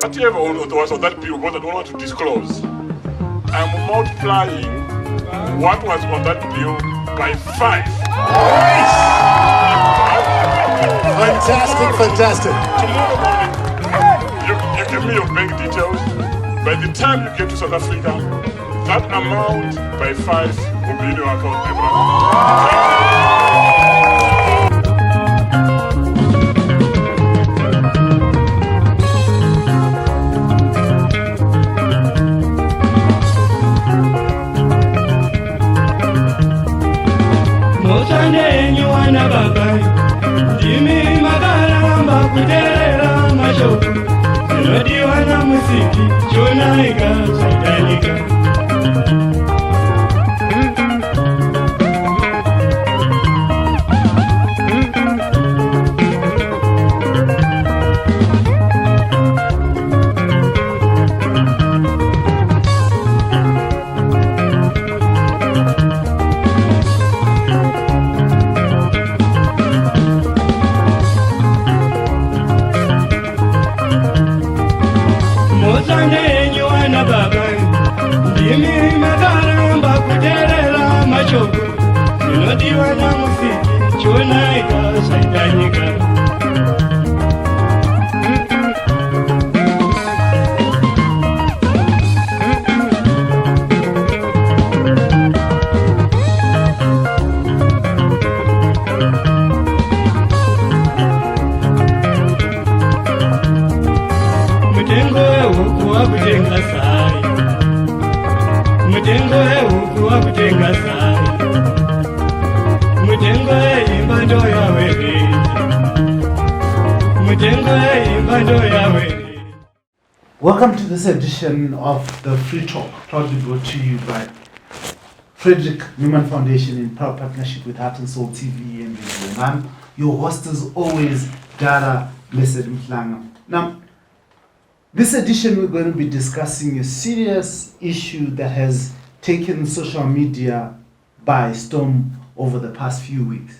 whatever was on that bill, because I don't want to disclose, I'm multiplying what was on that bill by 5. Fantastic. Tomorrow morning, you give me your bank details. By the time you get to South Africa, that amount by 5 will be in your account, my Welcome to this edition of the Free Talk, proudly brought to you by Frederick Newman Foundation in proud partnership with Heart and Soul TV and Radio. I'm your host as always, Dara Blessed Mtlanga. Now, this edition we're going to be discussing a serious issue that has taken social media by storm over the past few weeks.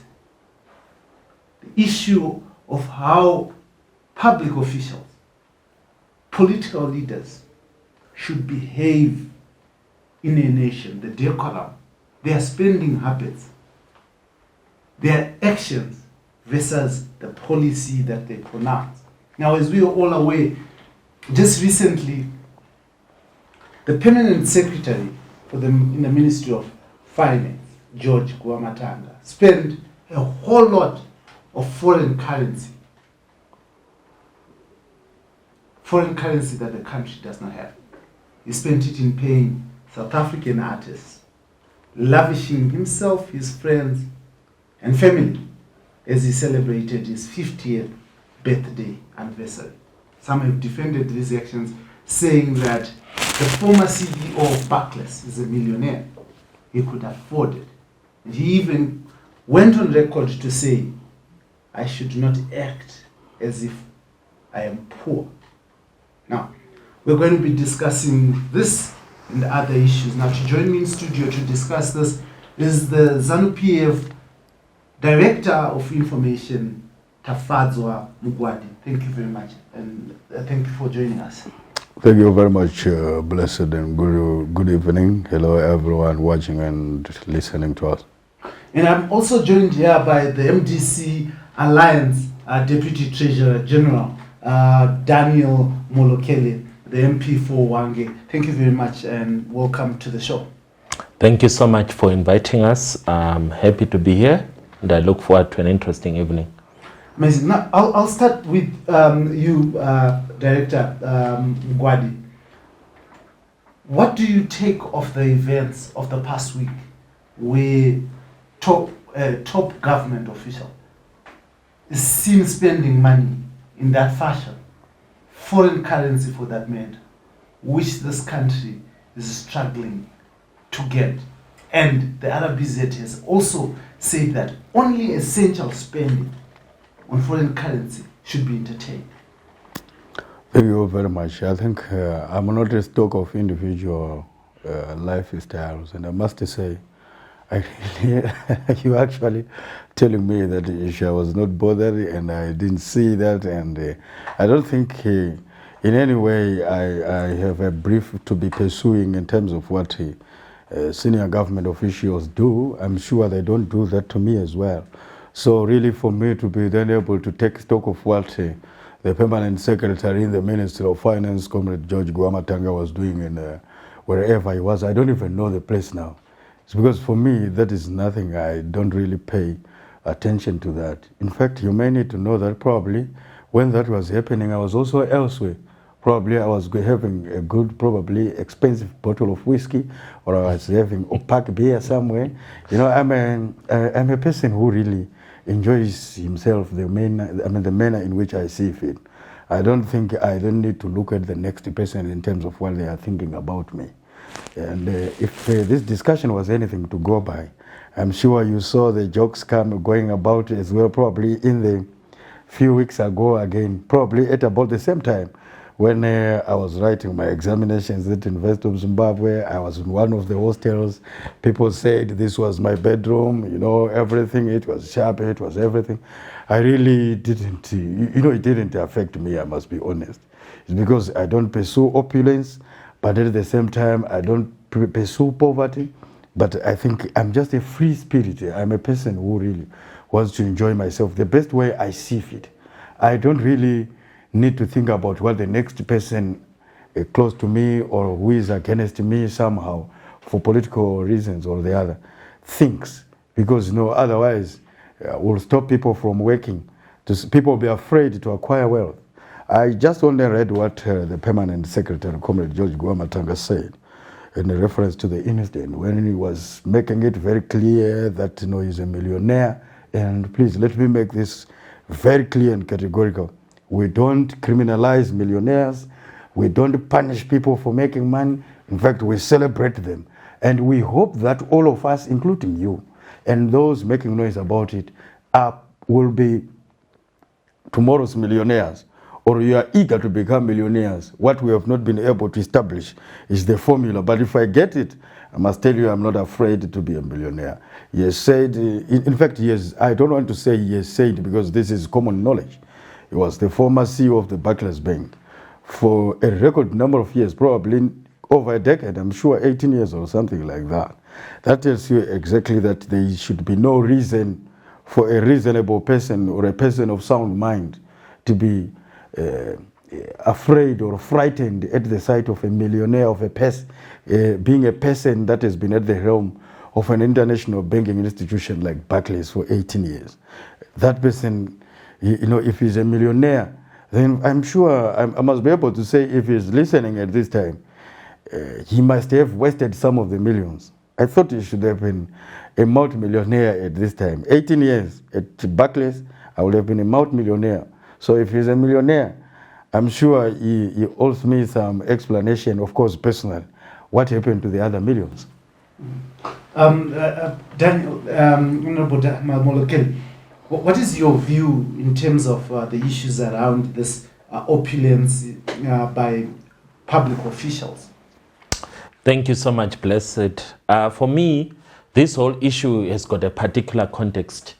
The issue of how public officials, political leaders should behave in a nation, the decorum, their spending habits, their actions versus the policy that they pronounce. Now, as we are all aware, just recently, the permanent secretary in the Ministry of Finance, George Guamatanga, spent a whole lot of foreign currency that the country does not have. He spent it in paying South African artists, lavishing himself, his friends, and family as he celebrated his 50th birthday anniversary. Some have defended these actions, saying that the former CEO of Barclays is a millionaire. He could afford it. And he even went on record to say, I should not act as if I am poor. Now, we're going to be discussing this and the other issues. Now, to join me in studio to discuss this is the ZANU-PF Director of Information, Tafadzwa Mugwadi. Thank you very much, and thank you for joining us. Thank you very much, blessed and good evening. Hello, everyone watching and listening to us. And I'm also joined here by the MDC Alliance Deputy Treasurer General, Daniel Molokele, the MP for Wange. Thank you very much and welcome to the show. Thank you so much for inviting us. I'm happy to be here and I look forward to an interesting evening. Amazing. Now, I'll start with you, Director Mugwadi. What do you take of the events of the past week where top government official is seen spending money in that fashion, foreign currency for that matter, which this country is struggling to get? And the RBZ has also said that only essential spending on foreign currency should be entertained. Thank you very much. I think I'm not a stock of individual lifestyles, and I must say, you actually telling me that I was not bothered and I didn't see that, and I don't think he in any way I have a brief to be pursuing in terms of what senior government officials do. I'm sure they don't do that to me as well. So really for me to be then able to take stock of what the permanent secretary in the Ministry of Finance, Comrade George Guamatanga, was doing in wherever he was, I don't even know the place now. It's because for me, that is nothing. I don't really pay attention to that. In fact, you may need to know that probably when that was happening, I was also elsewhere. Probably I was having a good, probably expensive bottle of whiskey, or I was having opaque beer somewhere. You know, I'm a person who really enjoys himself, the manner in which I see fit. I don't need to look at the next person in terms of what they are thinking about me. And if this discussion was anything to go by, I'm sure you saw the jokes going about as well, probably in the few weeks ago again, probably at about the same time when I was writing my examinations at University of Zimbabwe. I was in one of the hostels. People said this was my bedroom, you know, everything. It was sharp, it was everything. I really didn't, you know, it didn't affect me, I must be honest. It's because I don't pursue opulence, but at the same time, I don't pursue poverty. But I think I'm just a free spirit. I'm a person who really wants to enjoy myself the best way I see fit. I don't really need to think about what the next person close to me or who is against me somehow for political reasons or the other thinks, because you know, otherwise will stop people from working. People will be afraid to acquire wealth. I just only read what the permanent secretary, Comrade George Guamatanga, said in reference to the incident when he was making it very clear that, you know, he's a millionaire. And please let me make this very clear and categorical. We don't criminalize millionaires. We don't punish people for making money. In fact, we celebrate them. And we hope that all of us, including you, and those making noise about it, will be tomorrow's millionaires, or you are eager to become millionaires. What we have not been able to establish is the formula. But if I get it, I must tell you I'm not afraid to be a millionaire. He has said, in fact, I don't want to say he has said because this is common knowledge. He was the former CEO of the Barclays Bank for a record number of years, probably over a decade, I'm sure 18 years or something like that. That tells you exactly that there should be no reason for a reasonable person or a person of sound mind to be afraid or frightened at the sight of a millionaire, of a person, being a person that has been at the helm of an international banking institution like Barclays for 18 years. That person, you know, if he's a millionaire, then I'm sure I must be able to say if he's listening at this time, he must have wasted some of the millions. I thought he should have been a multi-millionaire at this time. 18 years at Barclays, I would have been a multi-millionaire. So if he's a millionaire, I'm sure he owes me some explanation, of course, personal. What happened to the other millions? Daniel, Honorable Molokeli, what is your view in terms of the issues around this opulence by public officials? Thank you so much, Blessed. For me, this whole issue has got a particular context.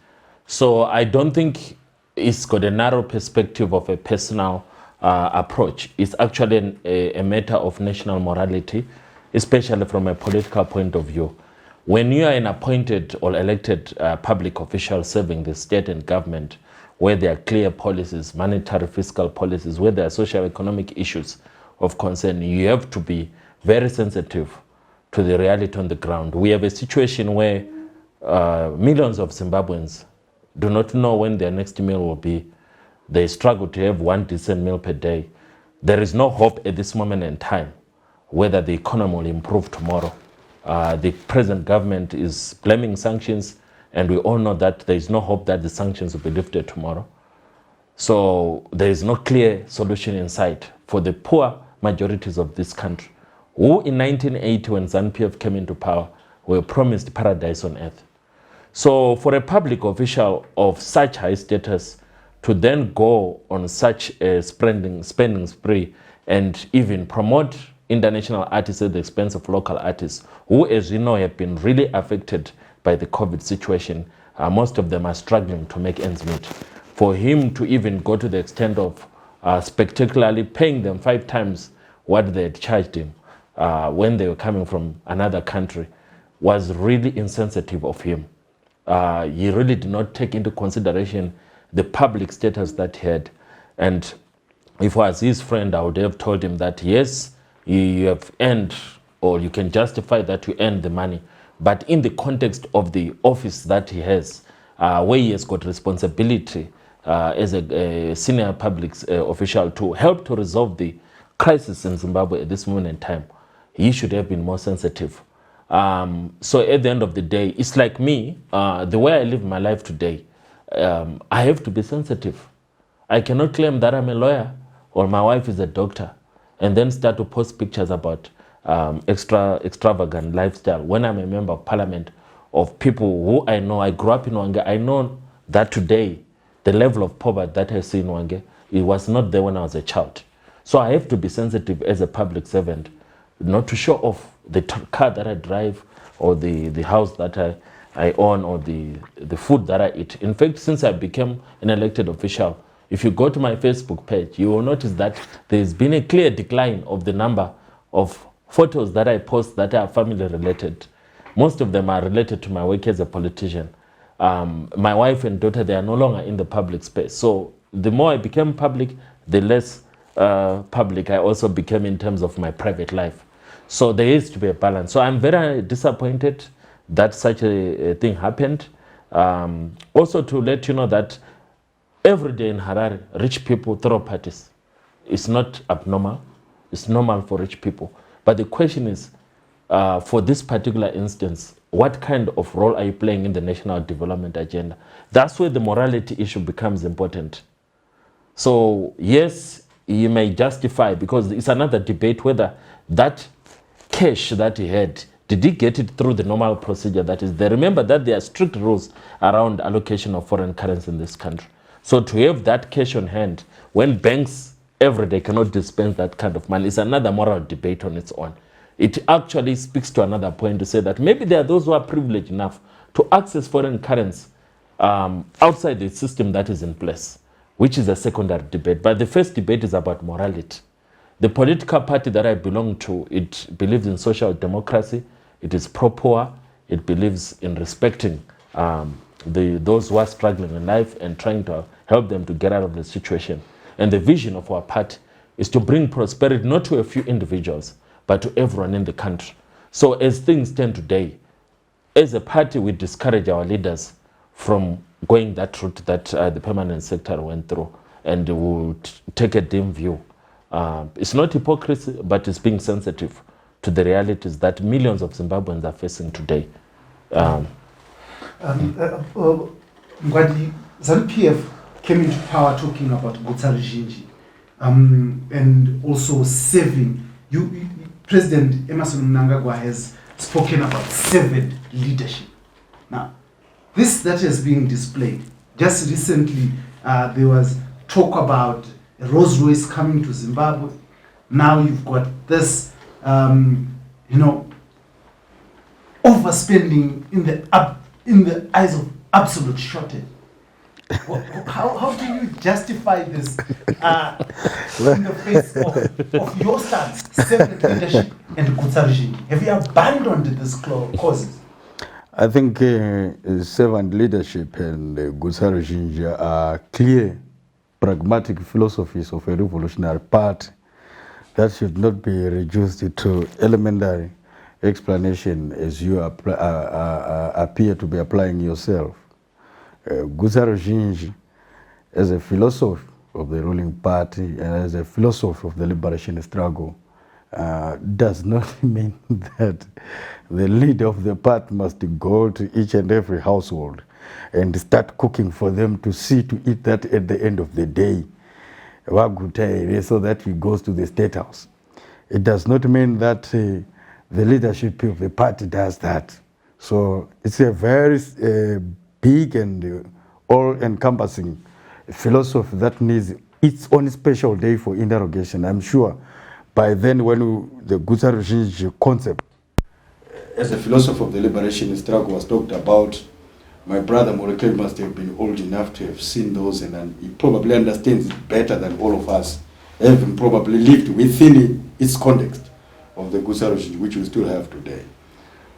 So I don't think it's got a narrow perspective of a personal approach. It's actually a matter of national morality, especially from a political point of view. When you are an appointed or elected public official serving the state and government, where there are clear policies, monetary fiscal policies, where there are socio-economic issues of concern, you have to be very sensitive to the reality on the ground. We have a situation where millions of Zimbabweans do not know when their next meal will be. They struggle to have one decent meal per day. There is no hope at this moment in time whether the economy will improve tomorrow. The present government is blaming sanctions, and we all know that there is no hope that the sanctions will be lifted tomorrow. So there is no clear solution in sight for the poor majorities of this country, who in 1980, when ZANU-PF came into power, were promised paradise on earth. So for a public official of such high status to then go on such a spending spree and even promote international artists at the expense of local artists, who, as you know, have been really affected by the COVID situation, most of them are struggling to make ends meet. For him to even go to the extent of spectacularly paying them 5 times what they had charged him when they were coming from another country, was really insensitive of him. He really did not take into consideration the public status that he had. And if I was his friend, I would have told him that, yes, you have earned, or you can justify that you earned the money, but in the context of the office that he has, where he has got responsibility as a senior public official to help to resolve the crisis in Zimbabwe at this moment in time, he should have been more sensitive. So at the end of the day, it's like me, the way I live my life today, I have to be sensitive. I cannot claim that I'm a lawyer or my wife is a doctor and then start to post pictures about extravagant lifestyle when I'm a member of parliament of people who I know. I grew up in Hwange. I know that today, the level of poverty that I see in Hwange, it was not there when I was a child. So I have to be sensitive as a public servant, not to show off the car that I drive or the house that I own or the food that I eat. In fact, since I became an elected official, if you go to my Facebook page, you will notice that there's been a clear decline of the number of photos that I post that are family related. Most of them are related to my work as a politician. My wife and daughter, they are no longer in the public space. So the more I became public, the less public I also became in terms of my private life. So there is to be a balance. So I'm very disappointed that such a thing happened. Also to let you know that every day in Harare, rich people throw parties. It's not abnormal. It's normal for rich people. But the question is, for this particular instance, what kind of role are you playing in the national development agenda? That's where the morality issue becomes important. So yes, you may justify, because it's another debate whether that cash that he had, did he get it through the normal procedure that is there? Remember that there are strict rules around allocation of foreign currency in this country. So to have that cash on hand, when banks every day cannot dispense that kind of money, is another moral debate on its own. It actually speaks to another point to say that maybe there are those who are privileged enough to access foreign currency outside the system that is in place, which is a secondary debate. But the first debate is about morality. The political party that I belong to, it believes in social democracy, it is pro-poor, it believes in respecting those who are struggling in life and trying to help them to get out of the situation. And the vision of our party is to bring prosperity not to a few individuals, but to everyone in the country. So as things stand today, as a party, we discourage our leaders from going that route that the permanent secretary went through, and we will take a dim view. It's not hypocrisy, but it's being sensitive to the realities that millions of Zimbabweans are facing today. Ngwadi, ZANU-PF came into power talking about Gutsarujinji and also saving. President Emerson Mnangagwa has spoken about servant leadership. Now, this that is being displayed. Just recently, there was talk about a Rolls Royce coming to Zimbabwe. Now you've got this, overspending in the eyes of absolute shortage. How do you justify this in the face of your stance, servant leadership and Gutsarujinji? Have you abandoned these causes? I think servant leadership and Gutsarujinji are clear, pragmatic philosophies of a revolutionary party that should not be reduced to elementary explanation as you appear to be applying yourself. Gutsarujinji, as a philosopher of the ruling party and as a philosopher of the liberation struggle, does not mean that the leader of the party must go to each and every household and start cooking for them to see to eat that at the end of the day, so that he goes to the state house. It does not mean that the leadership of the party does that. So it's a very big and all-encompassing philosophy that needs its own special day for interrogation. I'm sure by then, when the Gutsarujinji concept as a philosopher of the liberation struggle was talked about, My brother Molekile must have been old enough to have seen those, and he probably understands it better than all of us, having probably lived within its context of the Gusa regime, which we still have today.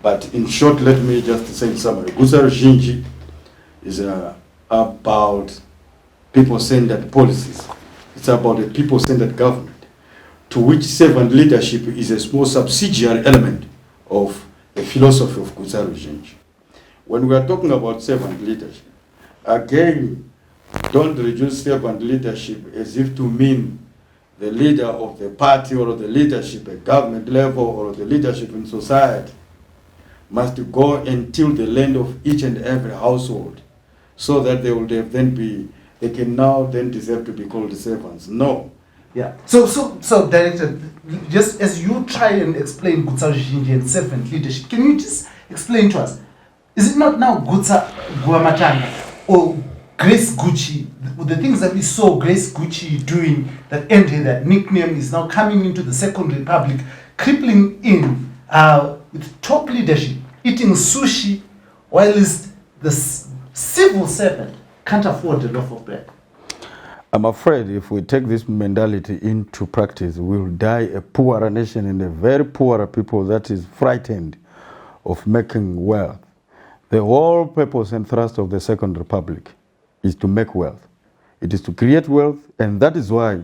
But in short, let me just say in summary, Gusa regime is about people-centered policies. It's about a people-centered government, to which servant leadership is a small subsidiary element of the philosophy of Gusa regime. When we are talking about servant leadership, again, don't reduce servant leadership as if to mean the leader of the party or the leadership at government level or the leadership in society must go and till the land of each and every household so that they will they can now then deserve to be called servants. No. Yeah. So Director, just as you try and explain Gutsa regime and servant leadership, can you just explain to us, is it not now Gutsa Guamatanga or Grace Gucci, the things that we saw Grace Gucci doing that ended, that nickname is now coming into the Second Republic, crippling in with top leadership, eating sushi, whilst the civil servant can't afford a loaf of bread? I'm afraid if we take this mentality into practice, we'll die a poorer nation and a very poorer people that is frightened of making wealth. The whole purpose and thrust of the Second Republic is to make wealth. It is to create wealth, and that is why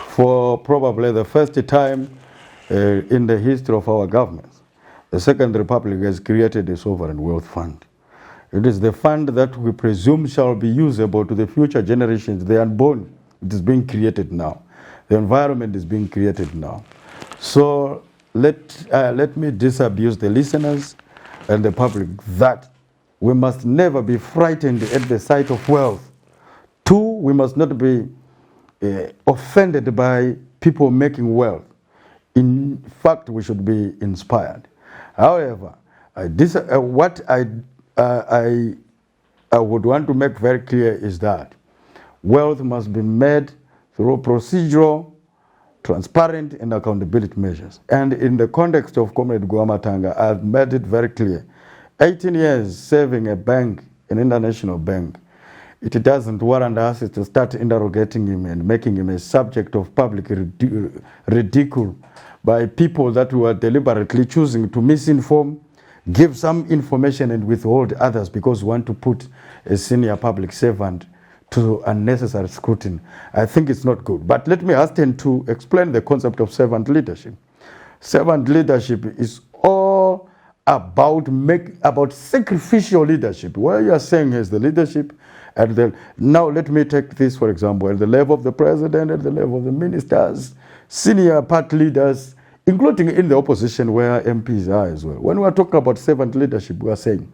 for probably the first time in the history of our governments, the Second Republic has created a sovereign wealth fund. It is the fund that we presume shall be usable to the future generations, the unborn. It is being created now. The environment is being created now. So let me disabuse the listeners and the public that we must never be frightened at the sight of wealth. Two, we must not be offended by people making wealth. In fact, we should be inspired. However, what I would want to make very clear is that wealth must be made through procedural, transparent, and accountability measures. And in the context of Comrade Guamatanga, I've made it very clear. 18 years serving a bank, an international bank, it doesn't warrant us to start interrogating him and making him a subject of public ridicule by people that were deliberately choosing to misinform, give some information and withhold others because we want to put a senior public servant to unnecessary scrutiny. I think it's not good. But let me hasten to explain the concept of servant leadership. Servant leadership is all about sacrificial leadership. What you are saying is the leadership at the, now let me take this for example, at the level of the president, at the level of the ministers, senior party leaders, including in the opposition where MPs are as well. When we are talking about servant leadership, we are saying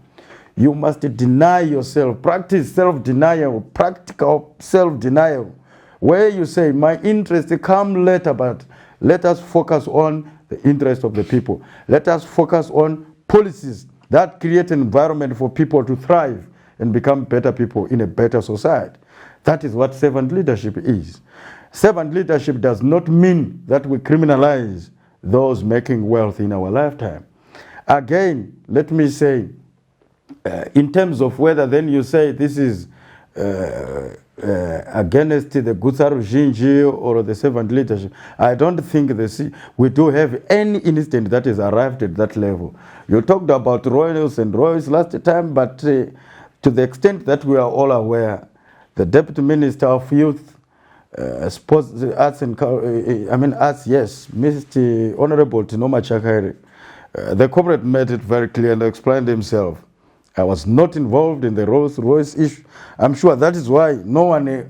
you must deny yourself, practice self-denial, practical self-denial, where you say my interests come later, but let us focus on the interest of the people. Let us focus on policies that create an environment for people to thrive and become better people in a better society. That is what servant leadership is. Servant leadership does not mean that we criminalize those making wealth in our lifetime. Again, let me say, in terms of whether then you say this is against the Gutsa regime or the servant leadership, I don't think we do have any incident that is arrived at that level. You talked about royals and royals last time, but to the extent that we are all aware, the Deputy Minister of Youth, Sports, Arts and Arts, yes, Mr. Honorable Tinoma Chakari, the comrade made it very clear and explained himself. I was not involved in the Rolls Royce issue. I'm sure that is why no one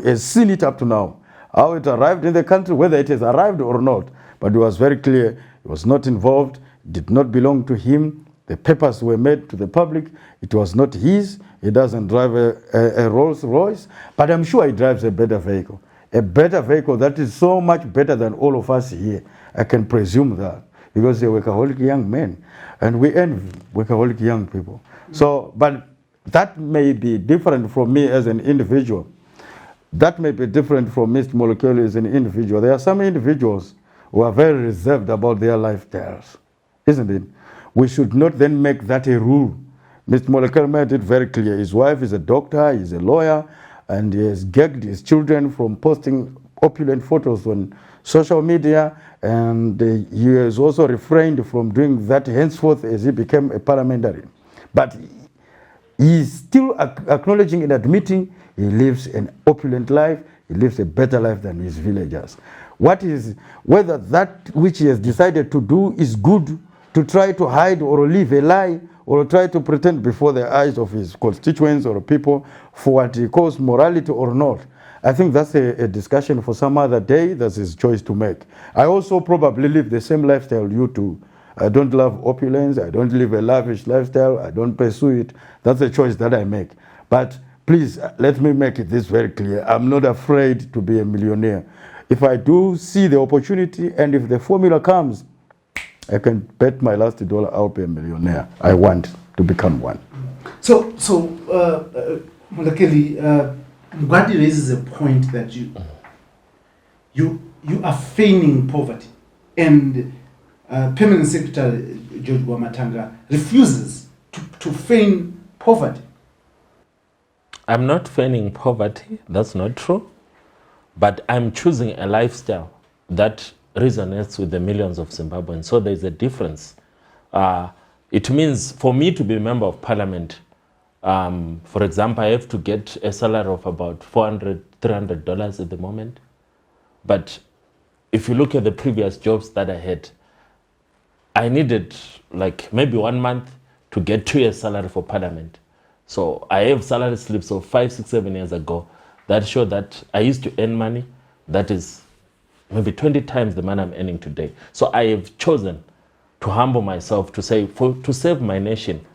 has seen it up to now. How it arrived in the country, whether it has arrived or not. But it was very clear he was not involved, did not belong to him. The papers were made to the public. It was not his. He doesn't drive a Rolls Royce. But I'm sure he drives a better vehicle. A better vehicle that is so much better than all of us here. I can presume that. Because they're workaholic young men. And we envy workaholic young people. So, but that may be different from me as an individual. That may be different from Mr. Molekile as an individual. There are some individuals who are very reserved about their lifestyles, isn't it? We should not then make that a rule. Mr. Molekar made it very clear. His wife is a doctor, he's a lawyer, and he has gagged his children from posting opulent photos on social media, and he has also refrained from doing that henceforth as he became a parliamentarian. But he is still acknowledging and admitting he lives an opulent life, he lives a better life than his villagers. Whether that which he has decided to do is good, to try to hide or live a lie, or try to pretend before the eyes of his constituents or people for what he calls morality or not, I think that's a discussion for some other day. That's his choice to make. I also probably live the same lifestyle you do. I don't love opulence, I don't live a lavish lifestyle, I don't pursue it. That's a choice that I make. But please, let me make it this very clear. I'm not afraid to be a millionaire. If I do see the opportunity, and if the formula comes, I can bet my last dollar I'll be a millionaire. I want to become one. So Molekeli, Mgwadi raises a point that you are feigning poverty, and Permanent Secretary George Wamatanga refuses to feign poverty. I'm not feigning poverty, that's not true. But I'm choosing a lifestyle that resonates with the millions of Zimbabweans. So there's a difference. It means for me to be a member of parliament, for example, I have to get a salary of about $400, $300 at the moment. But if you look at the previous jobs that I had, I needed like maybe 1 month to get 2 years salary for parliament. So I have salary slips of 5, 6, 7 years ago that show that I used to earn money that is maybe 20 times the money I'm earning today. So I have chosen to humble myself to say, to save my nation,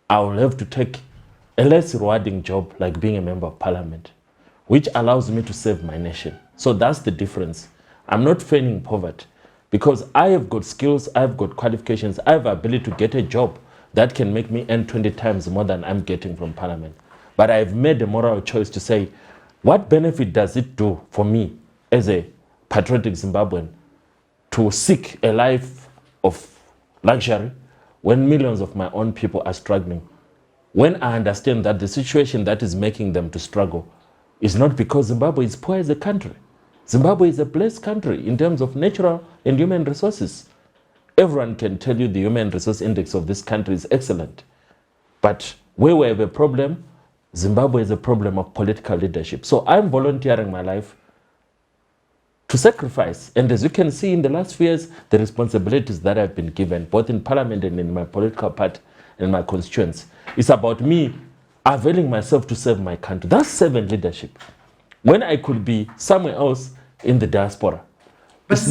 I will have to take a less rewarding job like being a member of parliament, which allows me to save my nation. So that's the difference. I'm not feigning poverty because I have got skills, I have got qualifications, I have the ability to get a job that can make me earn 20 times more than I'm getting from parliament. But I've made a moral choice to say, what benefit does it do for me as a patriotic Zimbabwean to seek a life of luxury when millions of my own people are struggling? When I understand that the situation that is making them to struggle is not because Zimbabwe is poor as a country. Zimbabwe is a blessed country in terms of natural and human resources. Everyone can tell you the human resource index of this country is excellent. But where we have a problem, Zimbabwe is a problem of political leadership. So I'm volunteering my life to sacrifice. And as you can see in the last few years, the responsibilities that I've been given, both in parliament and in my political party and my constituents, it's about me availing myself to serve my country. That's servant leadership. When I could be somewhere else in the diaspora. But is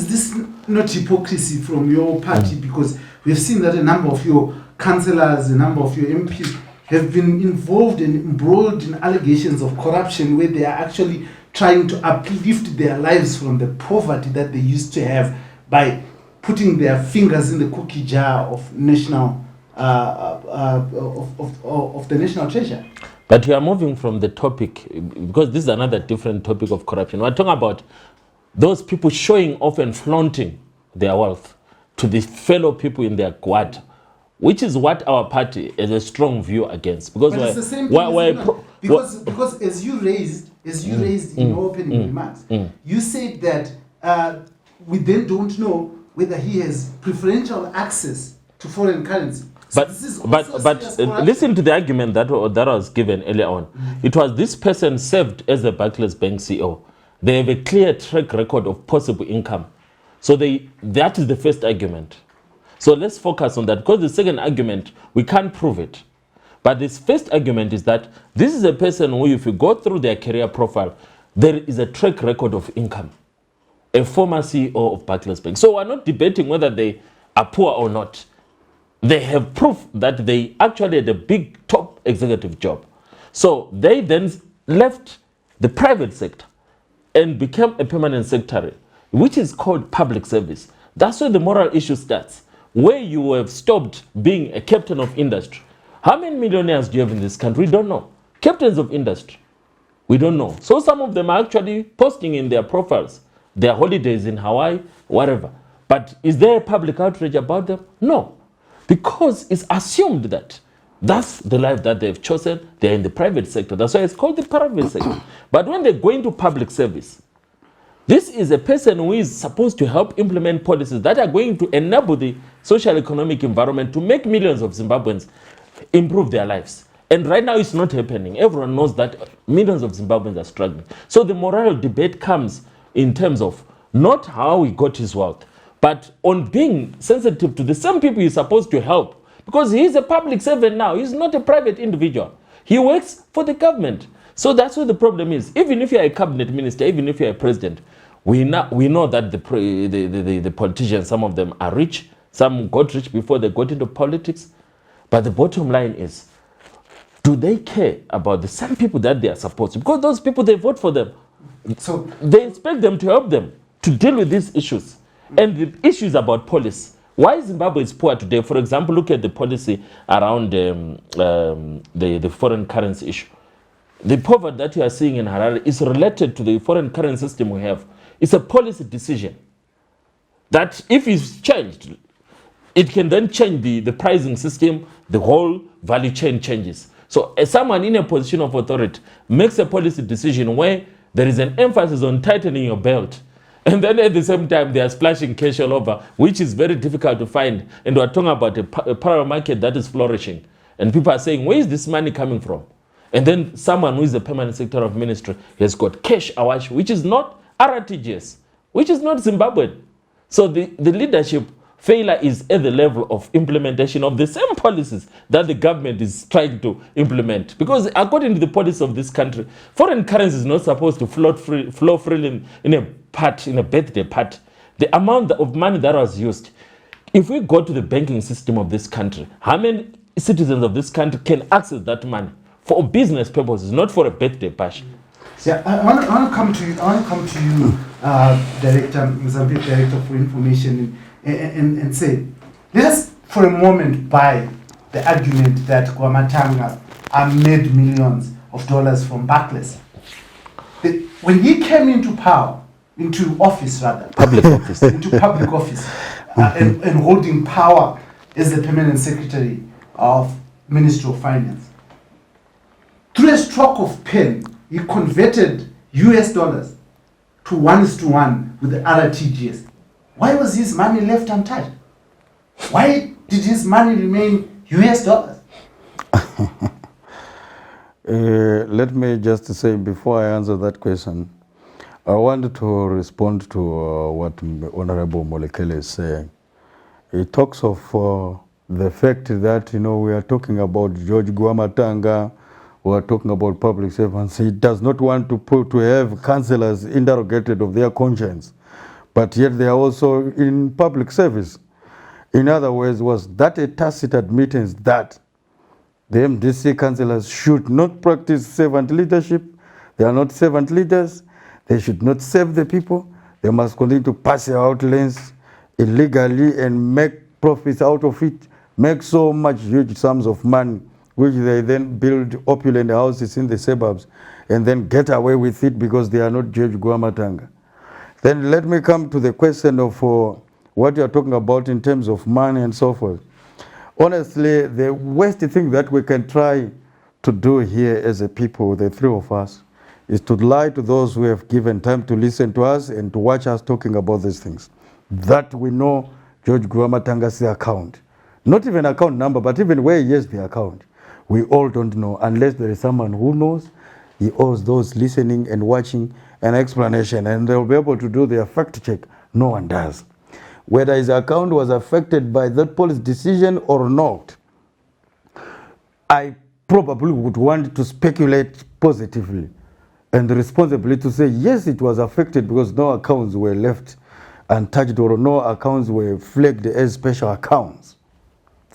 this not hypocrisy from your party? Because we've seen that a number of your councillors, a number of your MPs have been involved and embroiled in allegations of corruption where they are actually trying to uplift their lives from the poverty that they used to have by putting their fingers in the cookie jar of national of the national treasure. But you are moving from the topic because this is another different topic of corruption. We're talking about those people showing off and flaunting their wealth to the fellow people in their quad, which is what our party has a strong view against. Because but it's the same thing, because as you raised in your opening remarks, you said that we then don't know whether he has preferential access to foreign currency. So but listen to the argument that was given earlier on. It was this person served as a Barclays Bank CEO. They have a clear track record of possible income. So that is the first argument. So let's focus on that, because the second argument, we can't prove it. But this first argument is that this is a person who, if you go through their career profile, there is a track record of income. A former CEO of Barclays Bank. So we're not debating whether they are poor or not. They have proof that they actually had a big top executive job. So they then left the private sector and became a permanent secretary, which is called public service. That's where the moral issue starts. Where you have stopped being a captain of industry. How many millionaires do you have in this country? We don't know. Captains of industry. We don't know. So some of them are actually posting in their profiles their holidays in Hawaii, whatever. But is there a public outrage about them? No. because it's assumed that that's the life that they've chosen. They're in the private sector. That's why it's called the private sector. But when they go into public service, this is a person who is supposed to help implement policies that are going to enable the social economic environment to make millions of Zimbabweans improve their lives. And right now it's not happening. Everyone knows that millions of Zimbabweans are struggling. So the moral debate comes in terms of not how he got his wealth, but on being sensitive to the same people he's supposed to help. Because he's a public servant now. He's not a private individual. He works for the government. So that's what the problem is. Even if you're a cabinet minister, even if you're a president, we know that the politicians, some of them are rich. Some got rich before they got into politics. But the bottom line is, do they care about the same people that they are supposed to? Because those people, they vote for them. So they expect them to help them to deal with these issues. And the issues about policy. Why Zimbabwe is poor today? For example, look at the policy around the foreign currency issue. The poverty that you are seeing in Harare is related to the foreign currency system we have. It's a policy decision that if it's changed, it can then change the pricing system, the whole value chain changes. So as someone in a position of authority makes a policy decision where there is an emphasis on tightening your belt, and then at the same time they are splashing cash all over, which is very difficult to find. And we're talking about a parallel market that is flourishing. And people are saying, where is this money coming from? And then someone who is a permanent secretary of ministry has got cash awash, which is not RTGS, which is not Zimbabwean. So the leadership failure is at the level of implementation of the same policies that the government is trying to implement. Because according to the policy of this country, foreign currency is not supposed to flow freely in a birthday party. The amount of money that was used, if we go to the banking system of this country, how many citizens of this country can access that money for business purposes, not for a birthday party? Yeah, I want to come to you, Director, Mozambique Director for Information, and say, let us for a moment buy the argument that Kwamatanga made millions of dollars from Barclays. When he came into office, public office, and holding power as the permanent secretary of Ministry of Finance, through a stroke of pen, he converted US dollars to 1:1 with the RTGS. Why was his money left untouched? Why did his money remain US dollars? Let me just say, before I answer that question, I wanted to respond to what Honorable Molekele is saying. He talks of the fact that, we are talking about George Kwamatanga, we are talking about public servants. He does not want to have councillors interrogated of their conscience, but yet they are also in public service. In other words, was that a tacit admittance that the MDC councillors should not practice servant leadership? They are not servant leaders. They should not serve the people. They must continue to pass their outlays illegally and make profits out of it, make so much huge sums of money, which they then build opulent houses in the suburbs and then get away with it because they are not George Kwamatanga. Then let me come to the question of what you are talking about in terms of money and so forth. Honestly, the worst thing that we can try to do here as a people, the three of us, is to lie to those who have given time to listen to us and to watch us talking about these things. That we know George Kwamatanga's account. Not even account number, but even where he has the account. We all don't know, unless there is someone who knows. He owes those listening and watching an explanation, and they'll be able to do their fact check. No one does. Whether his account was affected by that policy decision or not, I probably would want to speculate positively and responsibly to say, yes, it was affected because no accounts were left untouched or no accounts were flagged as special accounts.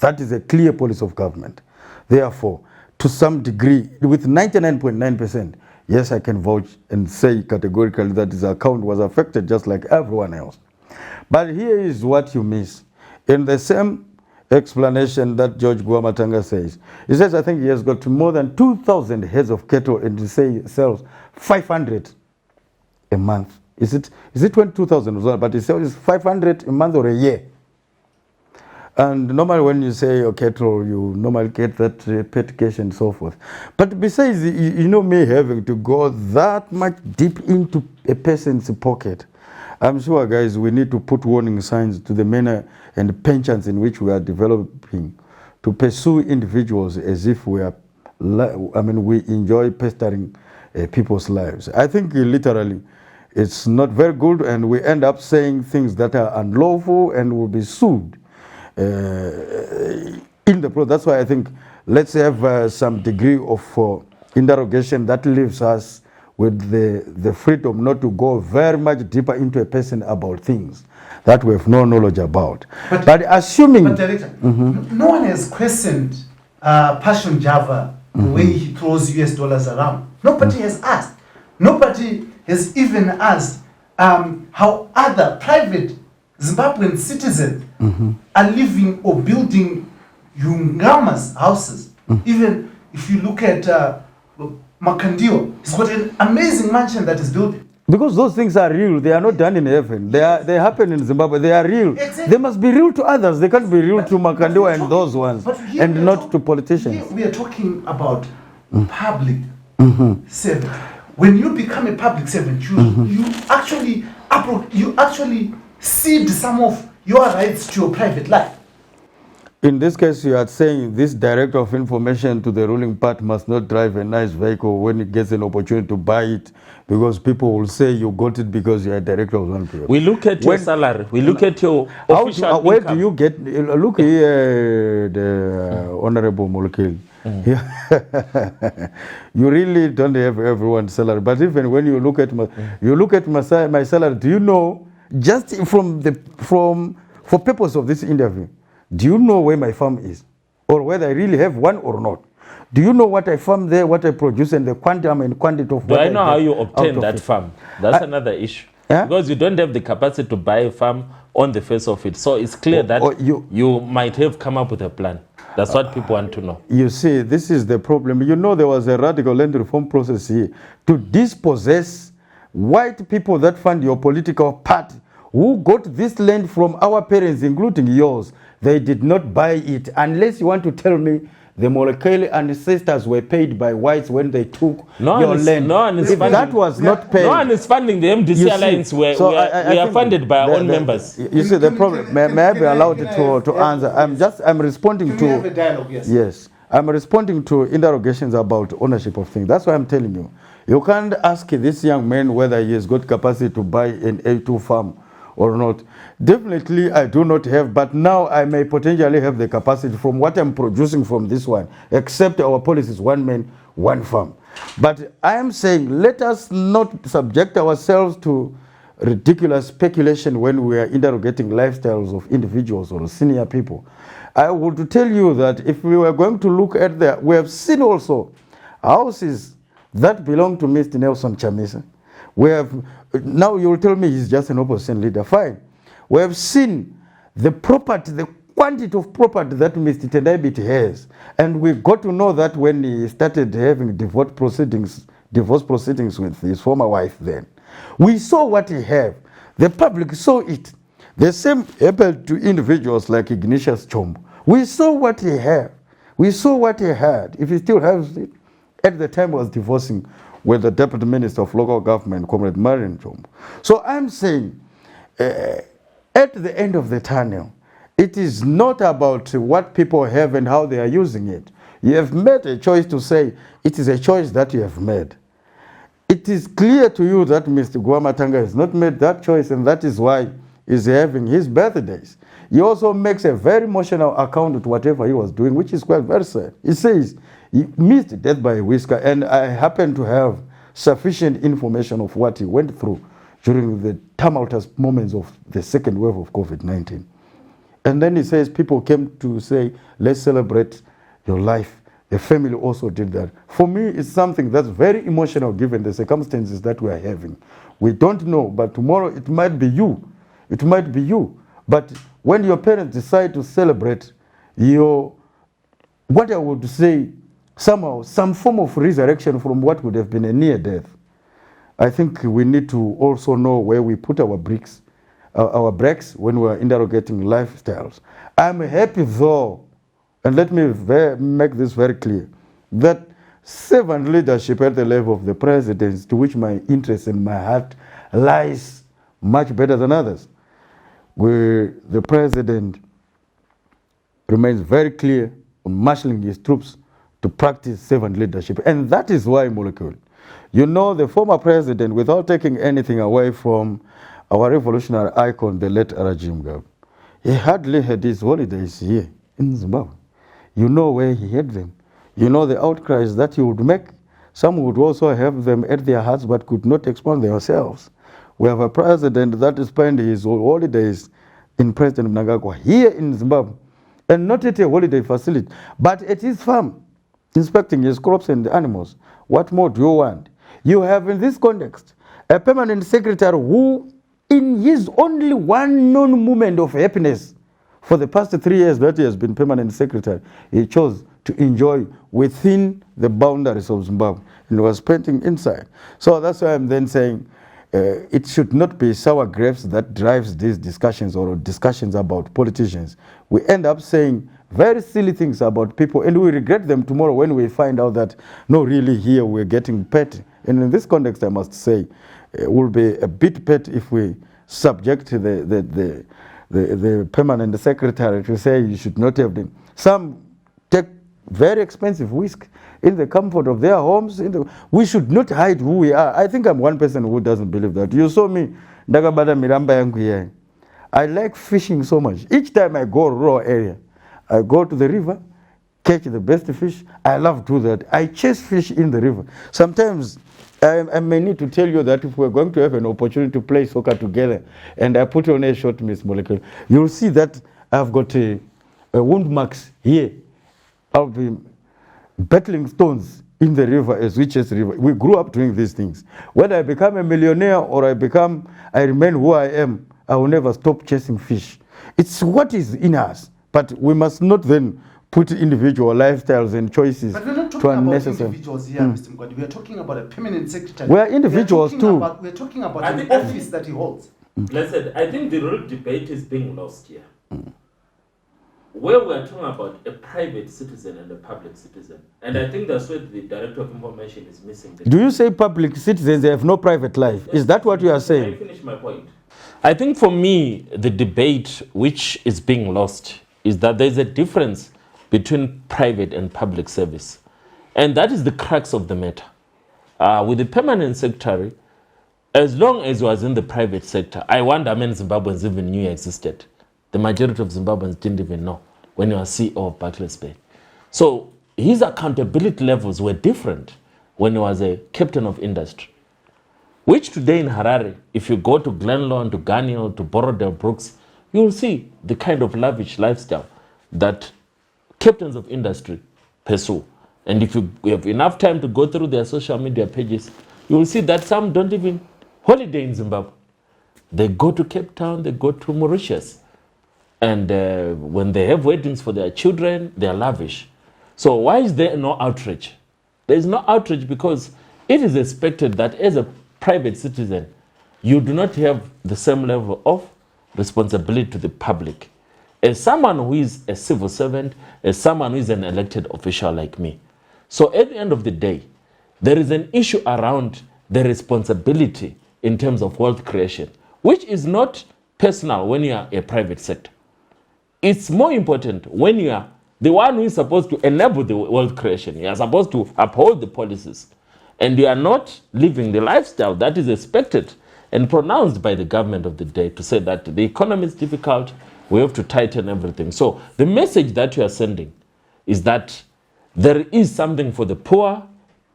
That is a clear policy of government. Therefore, to some degree, with 99.9%, yes, I can vouch and say categorically that his account was affected just like everyone else. But here is what you miss. In the same explanation that George Kwamatanga says, he says, I think he has got more than 2,000 heads of cattle and he sells 500 a month. Is it 22,000 as well? But he sells 500 a month or a year. And normally when you say your cattle, you normally get that pet cash and so forth. But besides, you know, me having to go that much deep into a person's pocket, I'm sure, guys, we need to put warning signs to the manner and penchants in which we are developing to pursue individuals as if we are, we enjoy pestering people's lives. I think literally it's not very good, and we end up saying things that are unlawful and will be sued in the process. That's why I think let's have some degree of interrogation that leaves us with the freedom not to go very much deeper into a person about things that we have no knowledge about. But assuming... But Director, no one has questioned Passion Java, the way he throws US dollars around. Nobody has asked. Nobody has even asked how other private Zimbabwean citizens are living or building humongous houses. Even if you look at Makandiwa, he's got an amazing mansion that is building. Because those things are real, they are not done in heaven. They happen in Zimbabwe. They are real. Exactly. They must be real to others. They can't be real to Makandiwa and those ones, and not to politicians. Here we are talking about public servant. When you become a public servant, you actually cede some of your rights to your private life. In this case, you are saying this director of information to the ruling party must not drive a nice vehicle when he gets an opportunity to buy it, because people will say you got it because you are director of one period. We look at your salary. We look at your official income. Where do you get... Look here, the Honorable Molokeli. You really don't have everyone's salary. But even when you look at my salary, do you know, just for purpose of this interview, do you know where my farm is? Or whether I really have one or not? Do you know what I farm there, what I produce, and the quantum and quantity of... Do I know how you obtain that farm? That's another issue. Yeah? Because you don't have the capacity to buy a farm on the face of it. So it's clear that you might have come up with a plan. That's what people want to know. You see, this is the problem. You know, there was a radical land reform process here to dispossess white people that fund your political party, who got this land from our parents, including yours. They did not buy it, unless you want to tell me the Molokeli ancestors were paid by whites when they took your land. No one is if funding, that was not paid. No one is funding the MDC Alliance. We are funded by our own members. You see the problem. May I be allowed to answer? I'm responding to... Have a dialogue, yes. Yes. I'm responding to interrogations about ownership of things. That's why I'm telling you. You can't ask this young man whether he has got capacity to buy an A2 farm or not. Definitely I do not have, but now I may potentially have the capacity from what I'm producing from this one, except our policy is one man, one farm. But I am saying, let us not subject ourselves to ridiculous speculation when we are interrogating lifestyles of individuals or senior people. I would tell you that if we were going to look at we have seen also houses that belong to Mr. Nelson Chamisa. We have, now you will tell me he's just an opposition leader, fine. We have seen the property, the quantity of property that Mr. Tendai has. And we got to know that when he started having divorce proceedings with his former wife then. We saw what he had. The public saw it. The same happened to individuals like Ignatius Chombo. We saw what he had. We saw what he had. If he still has it, at the time he was divorcing with the Deputy Minister of Local Government, Comrade Marion Chombo. So I'm saying, at the end of the tunnel, it is not about what people have and how they are using it. You have made a choice to say, it is a choice that you have made. It is clear to you that Mr. Guamatanga has not made that choice, and that is why he's having his birthdays. He also makes a very emotional account of whatever he was doing, which is quite very sad. He says, he missed death by a whisker, and I happen to have sufficient information of what he went through during the tumultuous moments of the second wave of COVID-19. And then he says people came to say, let's celebrate your life. The family also did that. For me, it's something that's very emotional given the circumstances that we are having. We don't know, but tomorrow it might be you. It might be you. But when your parents decide to celebrate what I would say, somehow, some form of resurrection from what would have been a near death, I think we need to also know where we put our bricks. our breaks when we are interrogating lifestyles. I'm happy though, and let me make this very clear, that servant leadership at the level of the president, to which my interest and my heart lies much better than others, where the president remains very clear on marshalling his troops to practice servant leadership. And that is why, Molecule, you know, the former president, without taking anything away from our revolutionary icon, the late Chiwenga, he hardly had his holidays here in Zimbabwe. You know where he had them. You know the outcries that he would make. Some would also have them at their hearts but could not expound themselves. We have a president that spent his holidays in President Mnangagwa here in Zimbabwe, and not at a holiday facility, but at his farm, inspecting his crops and the animals. What more do you want? You have in this context a permanent secretary who, in his only one known moment of happiness for the past 3 years that he has been permanent secretary, he chose to enjoy within the boundaries of Zimbabwe and was painting inside. So that's why I'm then saying it should not be sour grapes that drives these discussions or discussions about politicians. We end up saying very silly things about people and we regret them tomorrow when we find out that, no, really here we're getting petty. And in this context, I must say, it will be a bit petty if we subject the permanent secretary to say you should not have them. Some take very expensive whiskey in the comfort of their homes. We should not hide who we are. I think I'm one person who doesn't believe that. You saw me, Ndagabada Miramba yangu here. I like fishing so much. Each time I go rural area, I go to the river, catch the best fish. I love to do that. I chase fish in the river. Sometimes I may need to tell you that if we're going to have an opportunity to play soccer together and I put on a short, Miss Molecule, you'll see that I've got a wound marks here. I'll be battling stones in the river as we chase the river. We grew up doing these things. Whether I become a millionaire or I remain who I am, I will never stop chasing fish. It's what is in us. But we must not then put individual lifestyles and choices but we're not to talking about unnecessary. individuals here, Mr. Mkwadi. We are talking about a permanent secretary. We are individuals too. We're talking about the office that he holds. Listen, I think the real debate is being lost here. Where we are talking about a private citizen and a public citizen. And I think that's where the Director of Information is missing. Do you say public citizens, they have no private life? Is that what you are saying? Let me finish my point. I think for me, the debate which is being lost is that there's a difference between private and public service. And that is the crux of the matter. With the permanent secretary, as long as he was in the private sector, I wonder how many Zimbabweans even knew he existed. The majority of Zimbabweans didn't even know when he was CEO of Barclays Bay. So his accountability levels were different when he was a captain of industry. Which today in Harare, if you go to Glenlawn, to Ganiel, to Borodale Brooks, you will see the kind of lavish lifestyle that captains of industry pursue. And if you have enough time to go through their social media pages, you will see that some don't even holiday in Zimbabwe. They go to Cape Town, they go to Mauritius. And when they have weddings for their children, they are lavish. So why is there no outrage? There is no outrage because it is expected that as a private citizen, you do not have the same level of responsibility to the public. As someone who is a civil servant, as someone who is an elected official like me. So at the end of the day, there is an issue around the responsibility in terms of wealth creation, which is not personal when you are a private sector. It's more important when you are the one who is supposed to enable the wealth creation. You are supposed to uphold the policies. And you are not living the lifestyle that is expected and pronounced by the government of the day to say that the economy is difficult, we have to tighten everything. So the message that you are sending is that there is something for the poor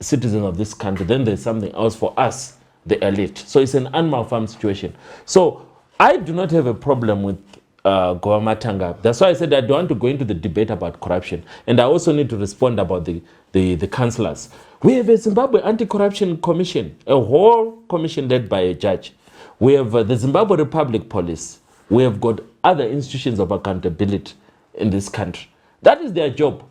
citizens of this country, then there's something else for us, the elite. So it's an animal farm situation. So I do not have a problem with Goamatanga. That's why I said I don't want to go into the debate about corruption. And I also need to respond about the councillors. We have a Zimbabwe Anti-Corruption Commission, a whole commission led by a judge. We have the Zimbabwe Republic Police. We have got other institutions of accountability in this country. That is their job.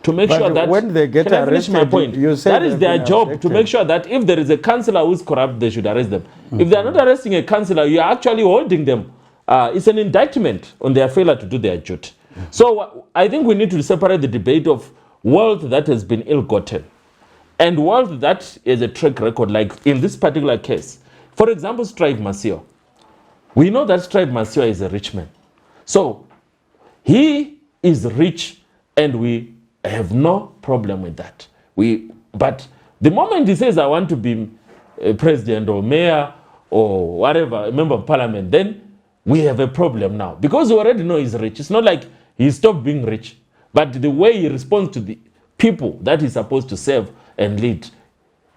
To make sure that when they get arrested, my point? You say that is their job to make sure that if there is a councillor who is corrupt, they should arrest them. If they are not arresting a councillor, you are actually holding them it's an indictment on their failure to do their duty. So I think we need to separate the debate of wealth that has been ill-gotten and wealth that is a track record, like in this particular case. For example, Strive Masio. We know that Strive Masio is a rich man. So he is rich and we have no problem with that. But the moment he says, I want to be a president or mayor or whatever, a member of parliament, then we have a problem now. Because we already know he's rich. It's not like he stopped being rich. But the way he responds to the people that he's supposed to serve and lead,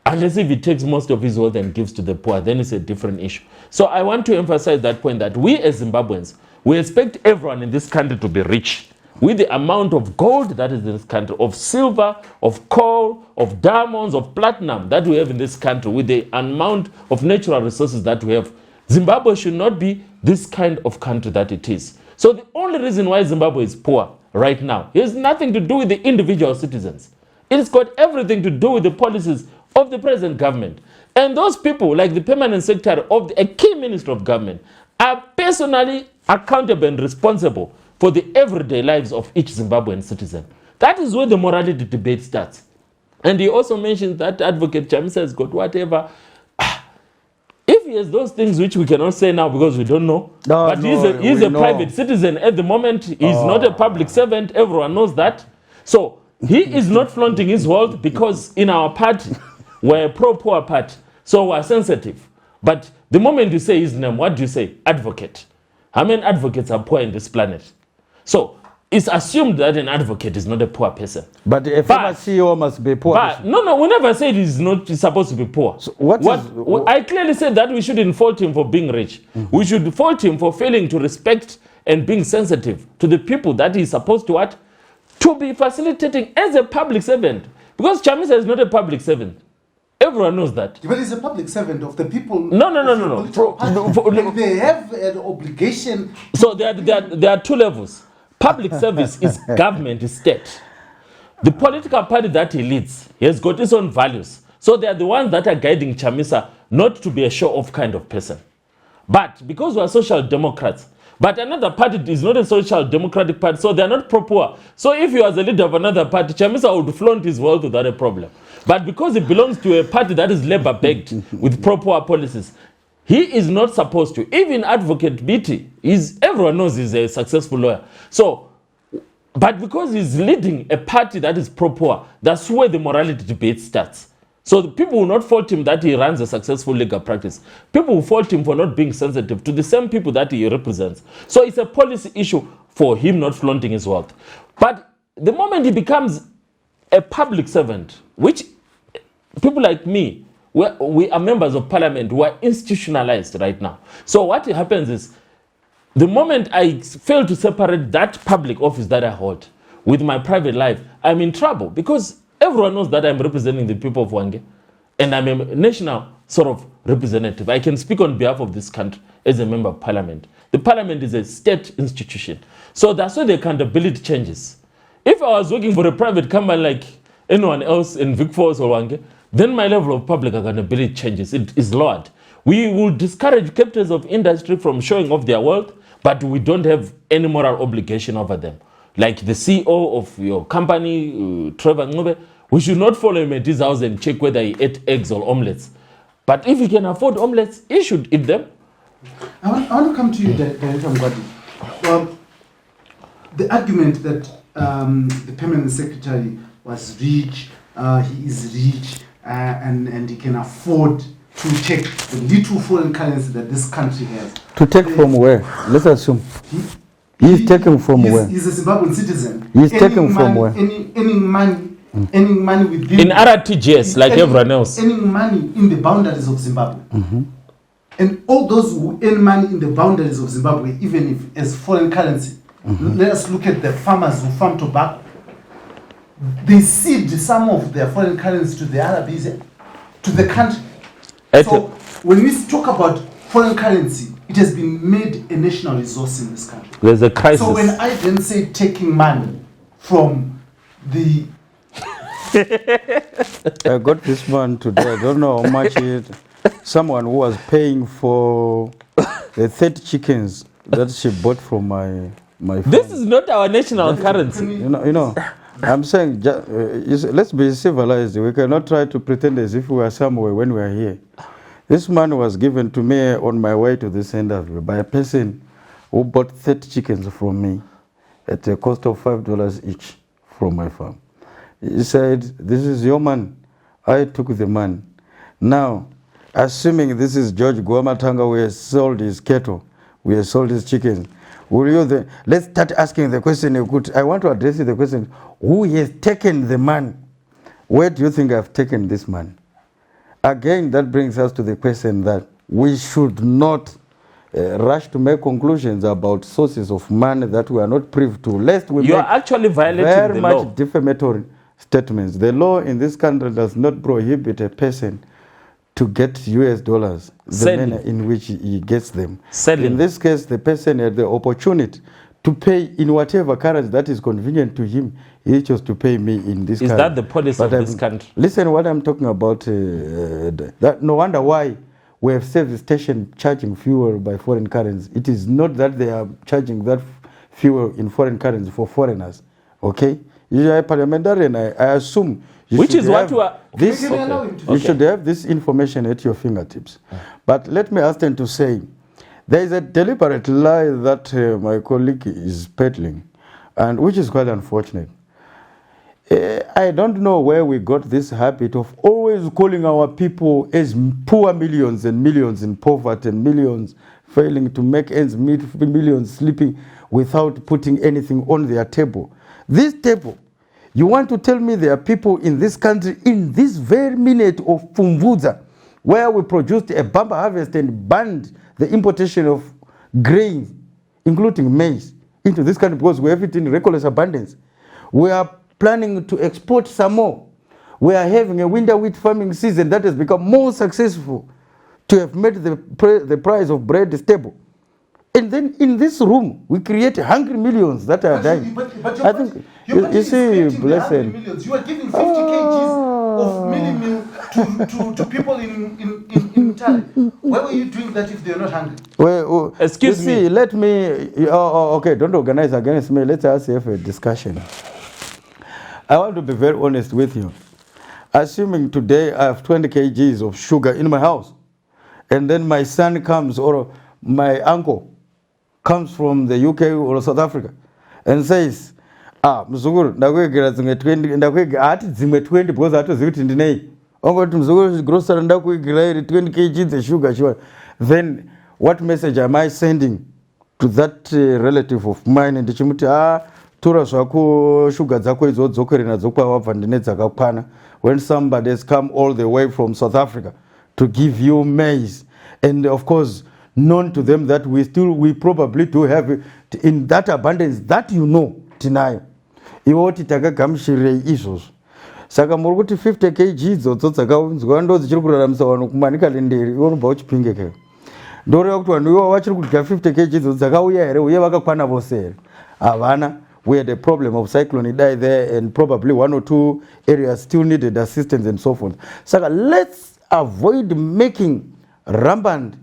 unless if he takes most of his wealth and gives to the poor, then it's a different issue. So I want to emphasize that point, that we as Zimbabweans, we expect everyone in this country to be rich with the amount of gold that is in this country, of silver, of coal, of diamonds, of platinum that we have in this country, with the amount of natural resources that we have. Zimbabwe should not be this kind of country that it is. So the only reason why Zimbabwe is poor right now has nothing to do with the individual citizens. It's got everything to do with the policies of the present government. And those people, like the permanent secretary of a key minister of government, are personally accountable and responsible for the everyday lives of each Zimbabwean citizen. That is where the morality debate starts. And he also mentions that Advocate Chamisa has got whatever. If he has those things which we cannot say now because we don't know, but he's a private citizen at the moment. He's not a public servant. Everyone knows that. So he is not flaunting his wealth because in our party, we're a pro-poor party. So we're sensitive. But the moment you say his name, what do you say? Advocate. How many advocates are poor in this planet? So it's assumed that an advocate is not a poor person. But a former CEO must be poor. But no, we never said he's not supposed to be poor. So I clearly said that we shouldn't fault him for being rich. Mm-hmm. We should fault him for failing to respect and being sensitive to the people that he's supposed to what? To be facilitating as a public servant. Because Chamisa is not a public servant. Everyone knows that. But he's a public servant of the people. No. They have an obligation. So there are two levels. Public service is government, is state. The political party that he leads, he has got his own values. So they are the ones that are guiding Chamisa not to be a show-off kind of person. But because we are social democrats, but another party is not a social democratic party, so they are not pro-poor. So if you are the leader of another party, Chamisa would flaunt his wealth without a problem. But because he belongs to a party that is labor-backed with pro-poor policies, he is not supposed to. Even Advocate BT, everyone knows he's a successful lawyer. So, but because he's leading a party that is pro-poor, that's where the morality debate starts. So the people will not fault him that he runs a successful legal practice. People will fault him for not being sensitive to the same people that he represents. So it's a policy issue for him not flaunting his wealth. But the moment he becomes a public servant, which people like me, we are members of parliament who are institutionalized right now. So what happens is, the moment I fail to separate that public office that I hold with my private life, I'm in trouble because everyone knows that I'm representing the people of Wange and I'm a national sort of representative. I can speak on behalf of this country as a member of parliament. The parliament is a state institution. So that's where the accountability changes. If I was working for a private company like anyone else in Vic Falls or Wange, then my level of public accountability changes. It is lowered. We will discourage captains of industry from showing off their wealth, but we don't have any moral obligation over them. Like the CEO of your company, Trevor Ncube, we should not follow him at his house and check whether he ate eggs or omelets. But if he can afford omelets, he should eat them. I want to come to you, Director Mngwadi. Well, the argument that the permanent secretary was rich, he is rich, and he can afford to take the little foreign currency that this country has. To take from where? Let's assume. He's taken from where? He's a Zimbabwean citizen. He's taken from where? Any money within... In RTGS, like everyone else. Any money in the boundaries of Zimbabwe. Mm-hmm. And all those who earn money in the boundaries of Zimbabwe, even if as foreign currency, let us look at the farmers who farm tobacco. They cede some of their foreign currency to the Arabs, to the country. So when we talk about foreign currency, it has been made a national resource in this country. There's a crisis. So when I then say taking money from the... I got this one today. I don't know how much it... Someone who was paying for the 30 chickens that she bought from my This phone. is not our national currency. You know, I'm saying, let's be civilized. We cannot try to pretend as if we are somewhere when we are here. This man was given to me on my way to this interview by a person who bought 30 chickens from me at a cost of $5 each from my farm. He said, "This is your man." I took the man. Now, assuming this is George Guamatanga, we have sold his cattle, we have sold his chickens. Let's start asking the question. I want to address you the question: who has taken the man? Where do you think I've taken this man? Again, that brings us to the question that we should not rush to make conclusions about sources of money that we are not privy to, lest we You make are actually violating very the much law. defamatory statements. The law in this country does not prohibit a person to get US dollars, the Selling. manner in which he gets them. Selling. In this case, the person had the opportunity to pay in whatever currency that is convenient to him. He chose to pay me in this Is currency. that the policy of this country? Listen, what I'm talking about, that no wonder why we have service station charging fuel by foreign currency. It is not that they are charging that fuel in foreign currency for foreigners, okay? You are a parliamentarian, I assume. Which is what you are... This, Can we allow him to you should have this information at your fingertips. But let me hasten to say, there is a deliberate lie that my colleague is peddling, and which is quite unfortunate. I don't know where we got this habit of always calling our people as poor, millions and millions in poverty, and millions failing to make ends meet, millions sleeping without putting anything on their table. This table, you want to tell me there are people in this country, in this very minute of Pumvuza, where we produced a bumper harvest and banned the importation of grains, including maize, into this country because we have it in reckless abundance. We are planning to export some more. We are having a winter wheat farming season that has become more successful to have made the price of bread stable. And then in this room, we create hungry millions that are dying. I think, you see, blessed. You are giving 50 kgs of milli meal to people in Italy. Why were you doing that if they're not hungry? Well, Excuse me. Let me. Okay, don't organize against me. Let's us have a discussion. I want to be very honest with you. Assuming today I have 20 kgs of sugar in my house, and then my son comes or my uncle comes from the UK or South Africa and says, mzukuru ndakwegera dzimwe 20 ndakwegera ati dzimwe 20 because atoziva kuti ndinei ongoti mzukuru grocery ndakwegera iri 20 kg the sugar sure. Then what message am I sending to that relative of mine ndichimuti tora zvako sugar dzako idzodzokerera nadzo kwawabva ndine dzakakwana, when somebody has come all the way from South Africa to give you maize, and of course known to them that we probably do have it in that abundance that you know tinayo, iwoti takagamushirei izvozvo. Saka muri kuti 50 kg idzodzo dzakaunzwa ndo dzichiri kuraramisa vanhu kumanika lenderi, iwo unobva uchipingeke. Ndoreva kuti vanhu ivo vachiri kudya 50 kg idzodzo dzakauya here uye vakakwana vose here? Havana. We had a problem of cyclone Idai there, and probably 1 or 2 areas still needed assistance and so forth. So let's avoid making rampant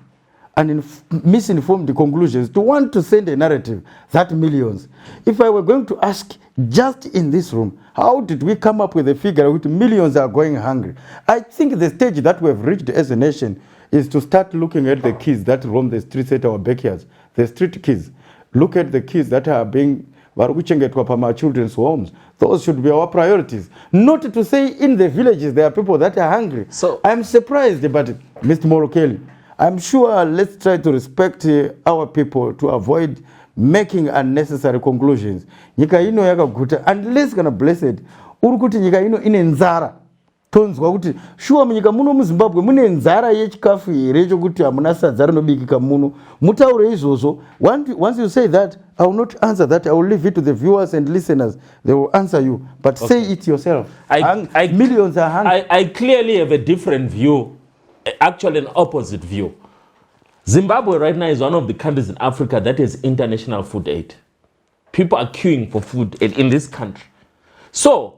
and misinformed conclusions to want to send a narrative that millions. If I were going to ask just in this room, how did we come up with a figure with millions are going hungry? I think the stage that we have reached as a nation is to start looking at the kids that roam the streets at our backyards, the street kids. Look at the kids that are being from our children's homes. Those should be our priorities. Not to say in the villages there are people that are hungry. So I'm surprised about it, Mr. Morokeli. I'm sure let's try to respect our people to avoid making unnecessary conclusions. Nyika ino yakaguta, unless kana blessed, urukuti nyika ino ine nzara. Tonzwa kuti shuwa munyika muno muZimbabwe mune nzara yechikafu here chokuti hamuna sadza rinobikika muno. Mutaure izvozvo. Once you say that, I will not answer that. I will leave it to the viewers and listeners. They will answer you. But say it yourself. Millions are hungry. I clearly have a different view, actually an opposite view. Zimbabwe right now is one of the countries in Africa that has international food aid. People are queuing for food in this country. So,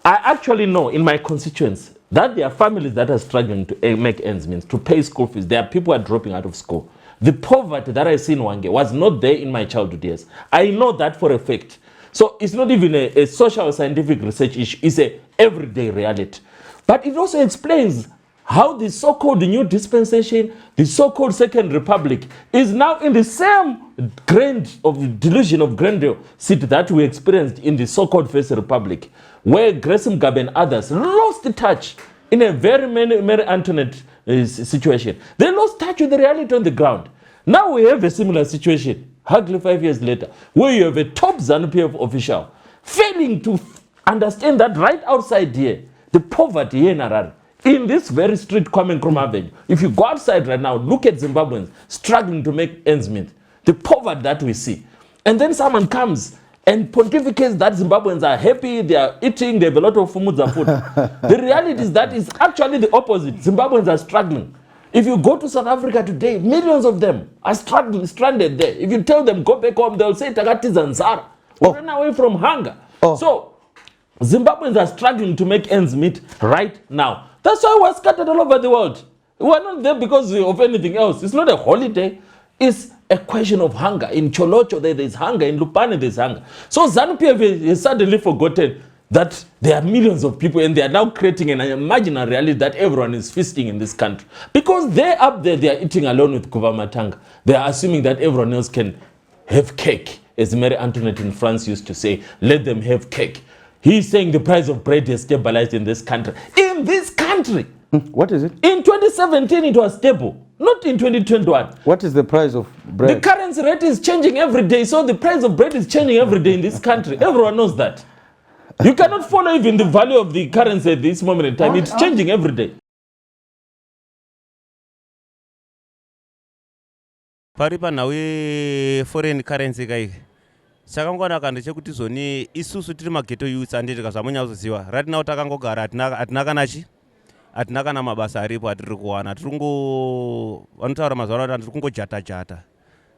I actually know in my constituents that there are families that are struggling to make ends meet, to pay school fees. There are people who are dropping out of school. The poverty that I see in Hwange was not there in my childhood years. I know that for a fact. So it's not even a social scientific research issue, it's a everyday reality. But it also explains how the so-called new dispensation, the so-called Second Republic, is now in the same delusion of grandeur seat that we experienced in the so-called First Republic, where Grace Mugabe and others lost touch in a very Mary Antoinette situation. They lost touch with the reality on the ground. Now we have a similar situation, hardly 5 years later, where you have a top ZANU-PF official failing to understand that right outside here, the poverty here in Harare, in this very street Kwame Nkrumah Avenue, if you go outside right now, look at Zimbabweans struggling to make ends meet, the poverty that we see. And then someone comes and pontificates that Zimbabweans are happy, they are eating, they have a lot of food. The reality is that it's actually the opposite. Zimbabweans are struggling. If you go to South Africa today, millions of them are struggling, stranded there. If you tell them go back home, they'll say Takati Zanzara. We ran away from hunger. So Zimbabweans are struggling to make ends meet right now. That's why we're scattered all over the world. We're not there because of anything else. It's not a holiday. It's a question of hunger. In Cholocho, there's hunger. In Lupane, there's hunger. So ZANU-PF has suddenly forgotten that there are millions of people and they are now creating an imaginary reality that everyone is feasting in this country. Because they're up there, they are eating alone with Kuvamatanga. They are assuming that everyone else can have cake. As Mary Antoinette in France used to say, let them have cake. He's saying the price of bread has stabilized in this country. In this country! What is it? In 2017, it was stable. Not in 2021. What is the price of bread? The currency rate is changing every day. So the price of bread is changing every day in this country. Everyone knows that. You cannot follow even the value of the currency at this moment in time. It's changing every day. Paripa nawe foreign currency kai. Chakangwana kandi chekuti zoni isusu tiri mageto youths anditi kazvamunyazoziva. Right now takangogara atina kanachi? Atina kana mabasa aripo atiri kuwana. Vanotaura mazuva ano tiri kungojata-jata.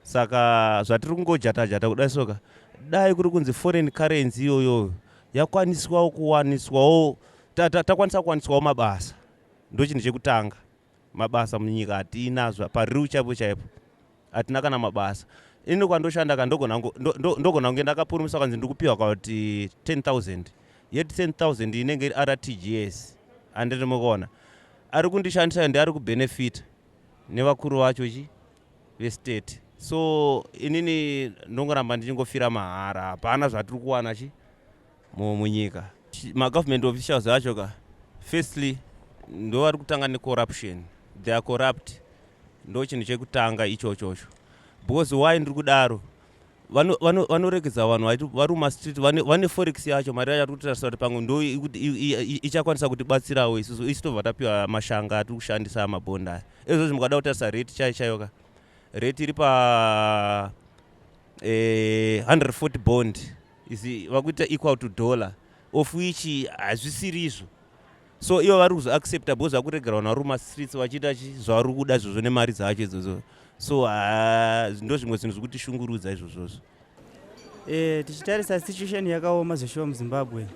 Saka zvatiri kungojata-jata kudai soka. Dai kuri kunzi foreign currency iyoyo yakwaniswawo kuwaniswawo takwanisa kuwaniswawo mabasa. Ndochini chekutanga. Mabasa munyika atinazva pariu chaipo chaipo. Atina kana mabasa. Ino kwandoshanda ndogona kunge ndakapurumisa kanzi ndikupiwa kuti 10,000. Yet 10,000 inenge RTGS. Andiri mukuona. Ari kundishandisa ndi ari kubenefit nevakuru vacho vestate. So inini ndongoramba ndichingofira mahara. Hapana zvatiri kuwana munyika. Ma-government officials acho ka. Firstly, ndo vari kutanga necorruption. They are corrupt. Ndo chinhu chekutanga ichocho. Because why ndiri kudaro? Vanoregedza vanhu vari mumastreet vane forex yacho mari yacho ari kutarisa kuti pamwe ndo ichakwanisa kutibatsirawo isusu tobva tapiwa mashanga atiri kushandisa mabhondi aya. Izvozvo mukada kutarisa rate chaiyo ka. Rate iri pa 140 bond vakuita equal to dollar, of which hazvisiri izvo. So ivo vari kuzoaccepta because vakuregera vanhu vari mumastreets vachiita zvavari kuda izvozvo nemari dzacho idzodzo. So ndo zvimwe zvinhu zvikuti shungurudza izvozvozvo. Tichitarisa situation yakaoma zveshuwa muZimbabwe.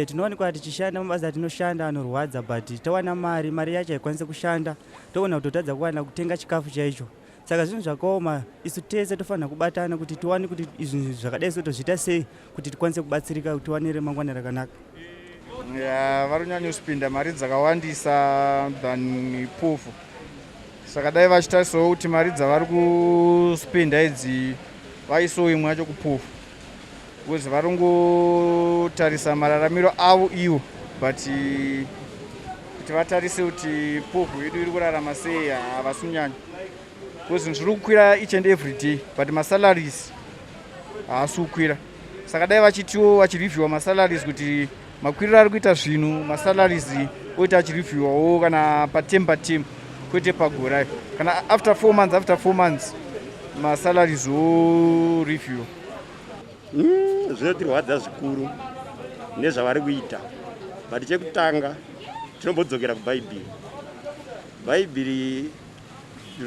Tinowanikwa tichishanda mabasa atinoshanda anorwadza, but tawana mari yacho haikwanisi kushanda. Toona kutotadza kuwana kutenga chikafu chaicho. Saka zvinhu zvakaoma, isu tese tofanira kubatana kuti tiwane kuti izvi zvakadai tozviita sei kuti tikwanise kubatsirika kuti tiwane remangwana rakanaka. Vari kunyanyosipinda mari dzakawandisa than pofu. Saka dai vachitarisawo kuti mari dzavari kusipinda idzi vaisowo imwe yacho kupofu. Because vari kungotarisa mararamiro avo ivo, but kuti vatarise kuti pofu yedu iri kurarama sei havasi kunyanya. Because zvinhu zviri kukwira each and every day, but masalaries haasi kukwira. Saka dai vachitiwo vachirevhiewa masalaries kuti makwiriro ari kuita zvinhu, masalaries oita achirevhiewawo kana patem kwete pagorai. Kana after 4 months masalaries review. Zvinotirwadza zvikuru nezvavari kuita. But chekutanga tinombodzokera kuBhaibheri. Bhaibheri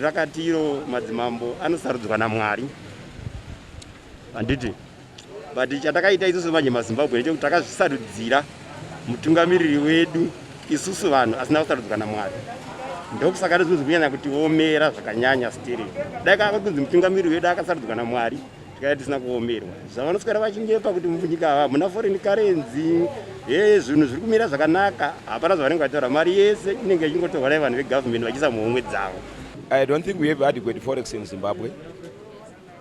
rakati iro madzimambo anosarudzwa naMwari. Handiti. But chatakaita isusu manje maZimbabwe ndechekuti takazvisarudzira mutungamiriri wedu isusu vanhu asina kusarudzwa naMwari. ndokusaka rizozi kunyanya kuti omera zvakanyanya stiri dai kava kunzi mutungamiri wedu akasarudzwa naMwari tikanga tisina kuomerwa zvavanoswera vachinyepa kuti munyika ava muna foreign currency zvinhu zviri kumira zvakanaka hapana zvavanenge vataura mari yese inenge ichingotorwa nevanhu vegovernment vachiisa muhomwe dzavo. I don't think we have adequate forex in Zimbabwe.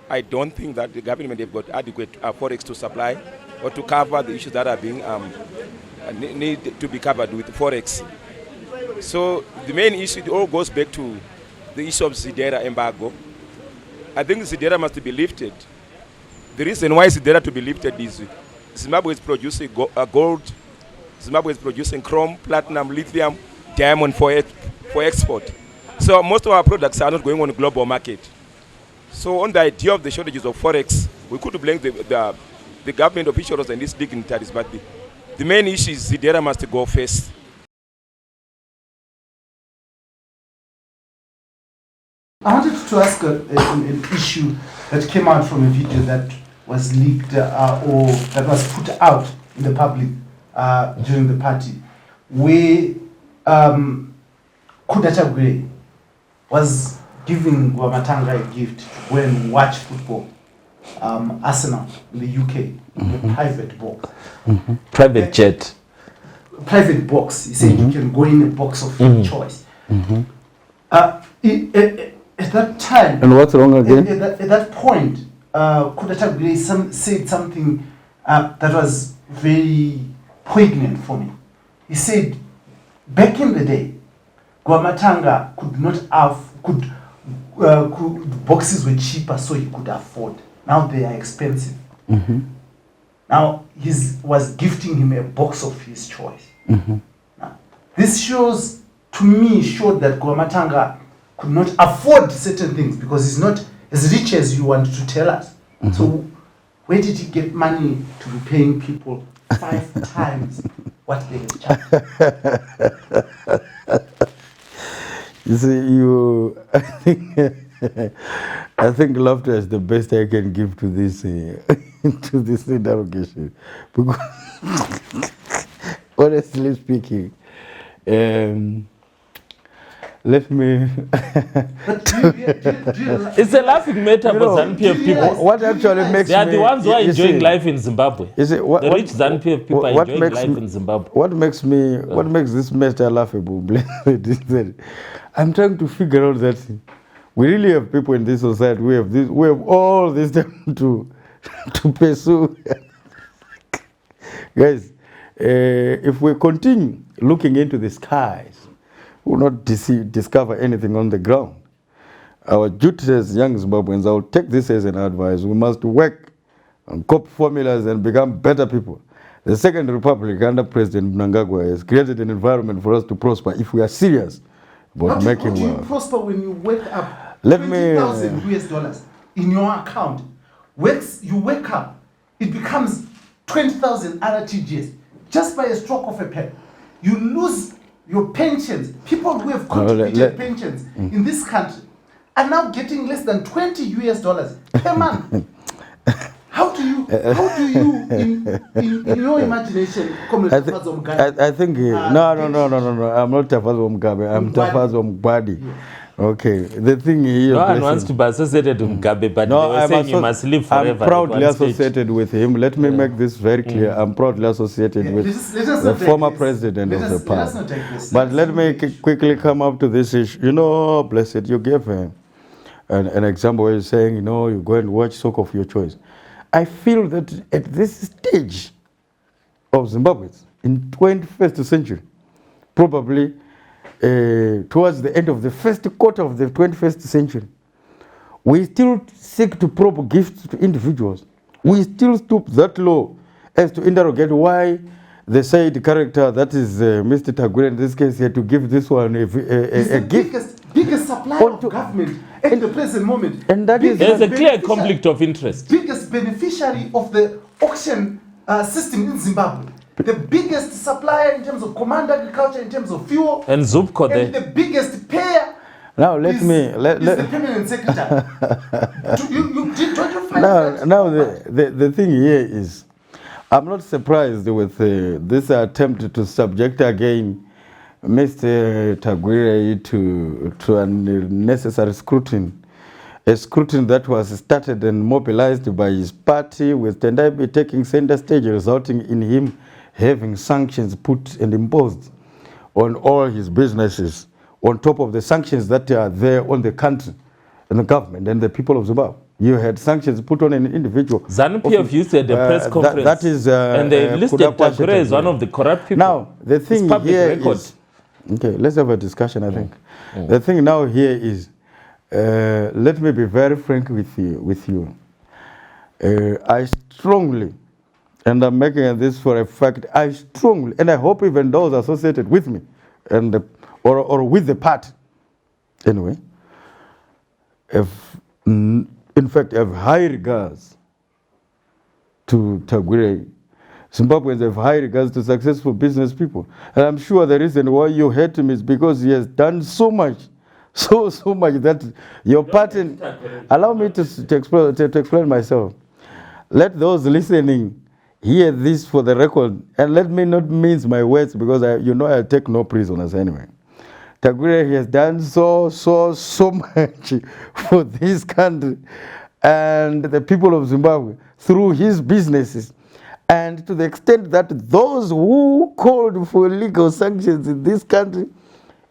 I don't think that the government have got adequate forex to supply or to cover the issues that are being need to be covered with forex. So the main issue, it all goes back to the issue of Zidera embargo. I think Zidera must be lifted. The reason why Zidera to be lifted is Zimbabwe is producing gold, Zimbabwe is producing chrome, platinum, lithium, diamond for export. So most of our products are not going on the global market. So on the idea of the shortages of forex, we could blame the government officials and these dignitaries, but the main issue is Zidera must go first. I wanted to ask an issue that came out from a video that was leaked or that was put out in the public during the party, where Kudachagwe was giving Gwamatanga a gift to go and watch football, Arsenal in the UK, in a private box. Private jet. Private box. He said you can go in a box of your choice. At that time, And what's wrong again? At that point, Kudachagwe said something that was very poignant for me. He said, back in the day, Gwamatanga could not have, boxes were cheaper so he could afford. Now they are expensive. Now he was gifting him a box of his choice. Now, this showed that Gwamatanga could not afford certain things because he's not as rich as you want to tell us. So where did he get money to be paying people 5 times what they have charged? You see, I think laughter is the best I can give to this to this interrogation. Because honestly speaking, let me. It's a laughing matter for ZANU-PF people. What actually makes They are me, the ones who are you enjoying see, life in Zimbabwe. You see, The rich ZANU-PF people are enjoying life in Zimbabwe. What makes this matter laughable, blessed, is that I'm trying to figure out that we really have people in this society. We have all this time to pursue. Guys, if we continue looking into the skies, we will not discover anything on the ground. Our duty as young Zimbabweans, I will take this as an advice. We must work on copy formulas and become better people. The Second Republic under President Mnangagwa has created an environment for us to prosper if we are serious about making How do you wealth. prosper when you wake up Let $20,000 US in your account? You wake up, it becomes 20,000 RTGS just by a stroke of a pen. You lose your pensions. People who have contributed pensions in this country are now getting less than $20 US per month. How do you in your imagination, I think no. I'm not Tafazo Mugabe. I'm Tafazo Mubadi. Okay. The thing here. No one wants to be associated with Mugabe, but they were saying you must live forever. I'm proudly associated with him. Let me make this very clear. I'm proudly associated with the former president of the party. But let me quickly come up to this issue. You know, blessed, you gave an example where you're saying, you go and watch soccer of your choice. I feel that at this stage of Zimbabwe, in 21st century, probably towards the end of the first quarter of the 21st century, we still seek to probe gifts to individuals. We still stoop that low as to interrogate why the said character, that is Mr. Tagore in this case, had to give this one a gift. Biggest supplier of government at the present moment. And that is there's a clear conflict of interest. Biggest beneficiary of the auction system in Zimbabwe. The biggest supplier in terms of command agriculture, in terms of fuel. And Zupco there. And the biggest payer. Now is the permanent secretary. Don't you find that? Now the thing here is, I'm not surprised with this attempt to subject again Mr. Tagwire to unnecessary scrutiny. A scrutiny that was started and mobilized by his party, with Tendai taking center stage, resulting in him having sanctions put and imposed on all his businesses, on top of the sanctions that are there on the country and the government and the people of Zimbabwe. You had sanctions put on an individual. ZANU-PF used to have a press conference, that is, and they listed Tagwire as one of the corrupt people. Now, the thing here is, okay, let's have a discussion, I think. The thing now here is, let me be very frank with you. I strongly, and I'm making this for a fact, I strongly, and I hope even those associated with me, and or with the party, anyway, in fact, have high regards to Tagwire. Zimbabweans have high regards to successful business people. And I'm sure the reason why you hate him is because he has done so much, so much that your party... Allow me to explain myself. Let those listening hear this for the record, and let me not mince my words, because I take no prisoners anyway. Tagwire has done so much for this country and the people of Zimbabwe through his businesses, and to the extent that those who called for legal sanctions in this country,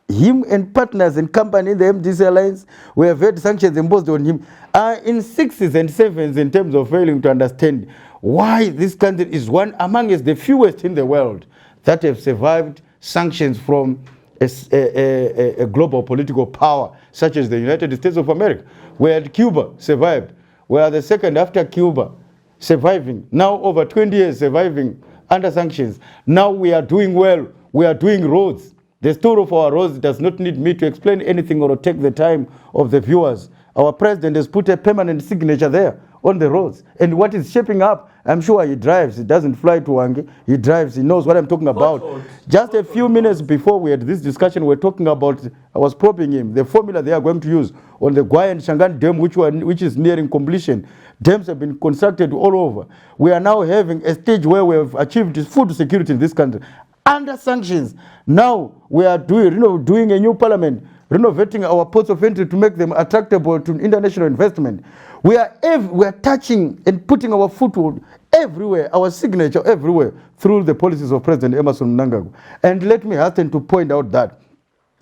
him and partners and company in the MDC Alliance, we have had sanctions imposed on him, are in sixes and sevens in terms of failing to understand why this country is one amongst the fewest in the world that have survived sanctions from a global political power such as the United States of America. We had Cuba survived. We are the second after Cuba surviving. Now over 20 years surviving under sanctions. Now we are doing well. We are doing roads. The story of our roads does not need me to explain anything or take the time of the viewers. Our president has put a permanent signature there on the roads. And what is shaping up, I'm sure he drives. He doesn't fly to Wangi. He drives. He knows what I'm talking about. Just a few minutes before we had this discussion, we're talking about, I was probing him, the formula they are going to use on the Gwai and Shangan Dam, which is nearing completion. Dams have been constructed all over. We are now having a stage where we have achieved food security in this country under sanctions. Now we are doing a new parliament, renovating our ports of entry to make them attractable to international investment. We are touching and putting our foothold everywhere, our signature everywhere, through the policies of President Emmerson Mnangagwa. And let me hasten to point out that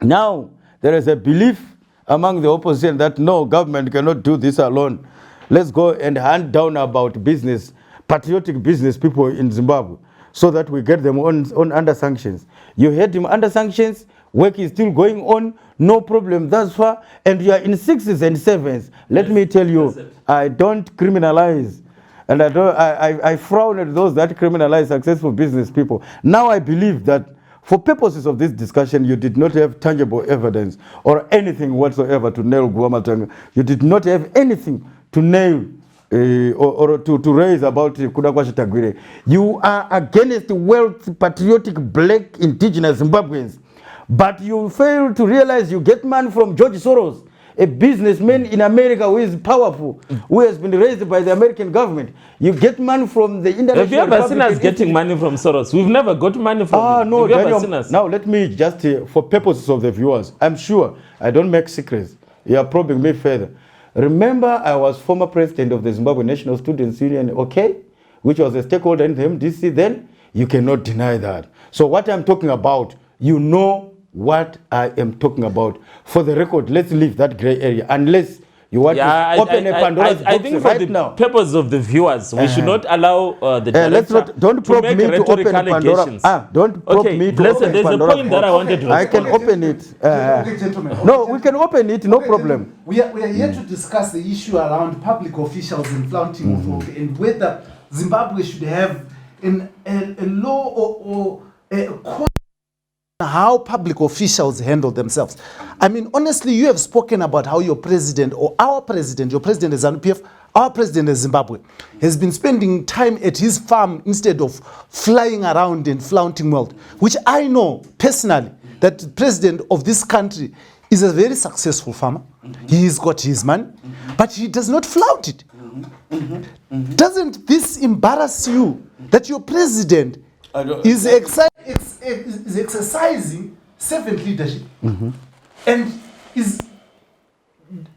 now there is a belief among the opposition that no, government cannot do this alone. Let's go and hand down about business, patriotic business people in Zimbabwe, so that we get them on under sanctions. You had him under sanctions, work is still going on, no problem thus far, and you are in sixes and sevens. Let me tell you, I don't criminalize, and I frown at those that criminalize successful business people. Now I believe that for purposes of this discussion, you did not have tangible evidence or anything whatsoever to nail Guamatanga. You did not have anything to nail or to raise about Kudakwashi Tagwire. You are against wealth, patriotic, black, indigenous Zimbabweans. But you fail to realize you get money from George Soros, a businessman in America who is powerful, who has been raised by the American government. You get money from the international... Have you ever seen us getting money from Soros? We've never got money from him. No, Have you ever seen us? Now let me just, for purposes of the viewers, I'm sure I don't make secrets. You are probing me further. Remember, I was former president of the Zimbabwe National Students Union, okay, which was a stakeholder in the MDC then. You cannot deny that. So what I'm talking about, you know what I am talking about. For the record, let's leave that gray area unless you want to open a Pandora's box. I think for the purpose of the viewers, we should not allow the director don't probe me to open Pandora's. Don't probe me to open There's a point that I wanted to... I can open it. Okay, gentlemen. No, we can open it, no problem. We are here to discuss the issue around public officials in flaunting authority and whether Zimbabwe should have a law or a how public officials handle themselves. I mean, honestly, you have spoken about how your president or our president, your president is ZANU-PF, our president is Zimbabwe, has been spending time at his farm instead of flying around and flaunting wealth, which I know personally that the president of this country is a very successful farmer. He's got his money, but he does not flaunt it. Doesn't this embarrass you that your president is exercising servant leadership, and is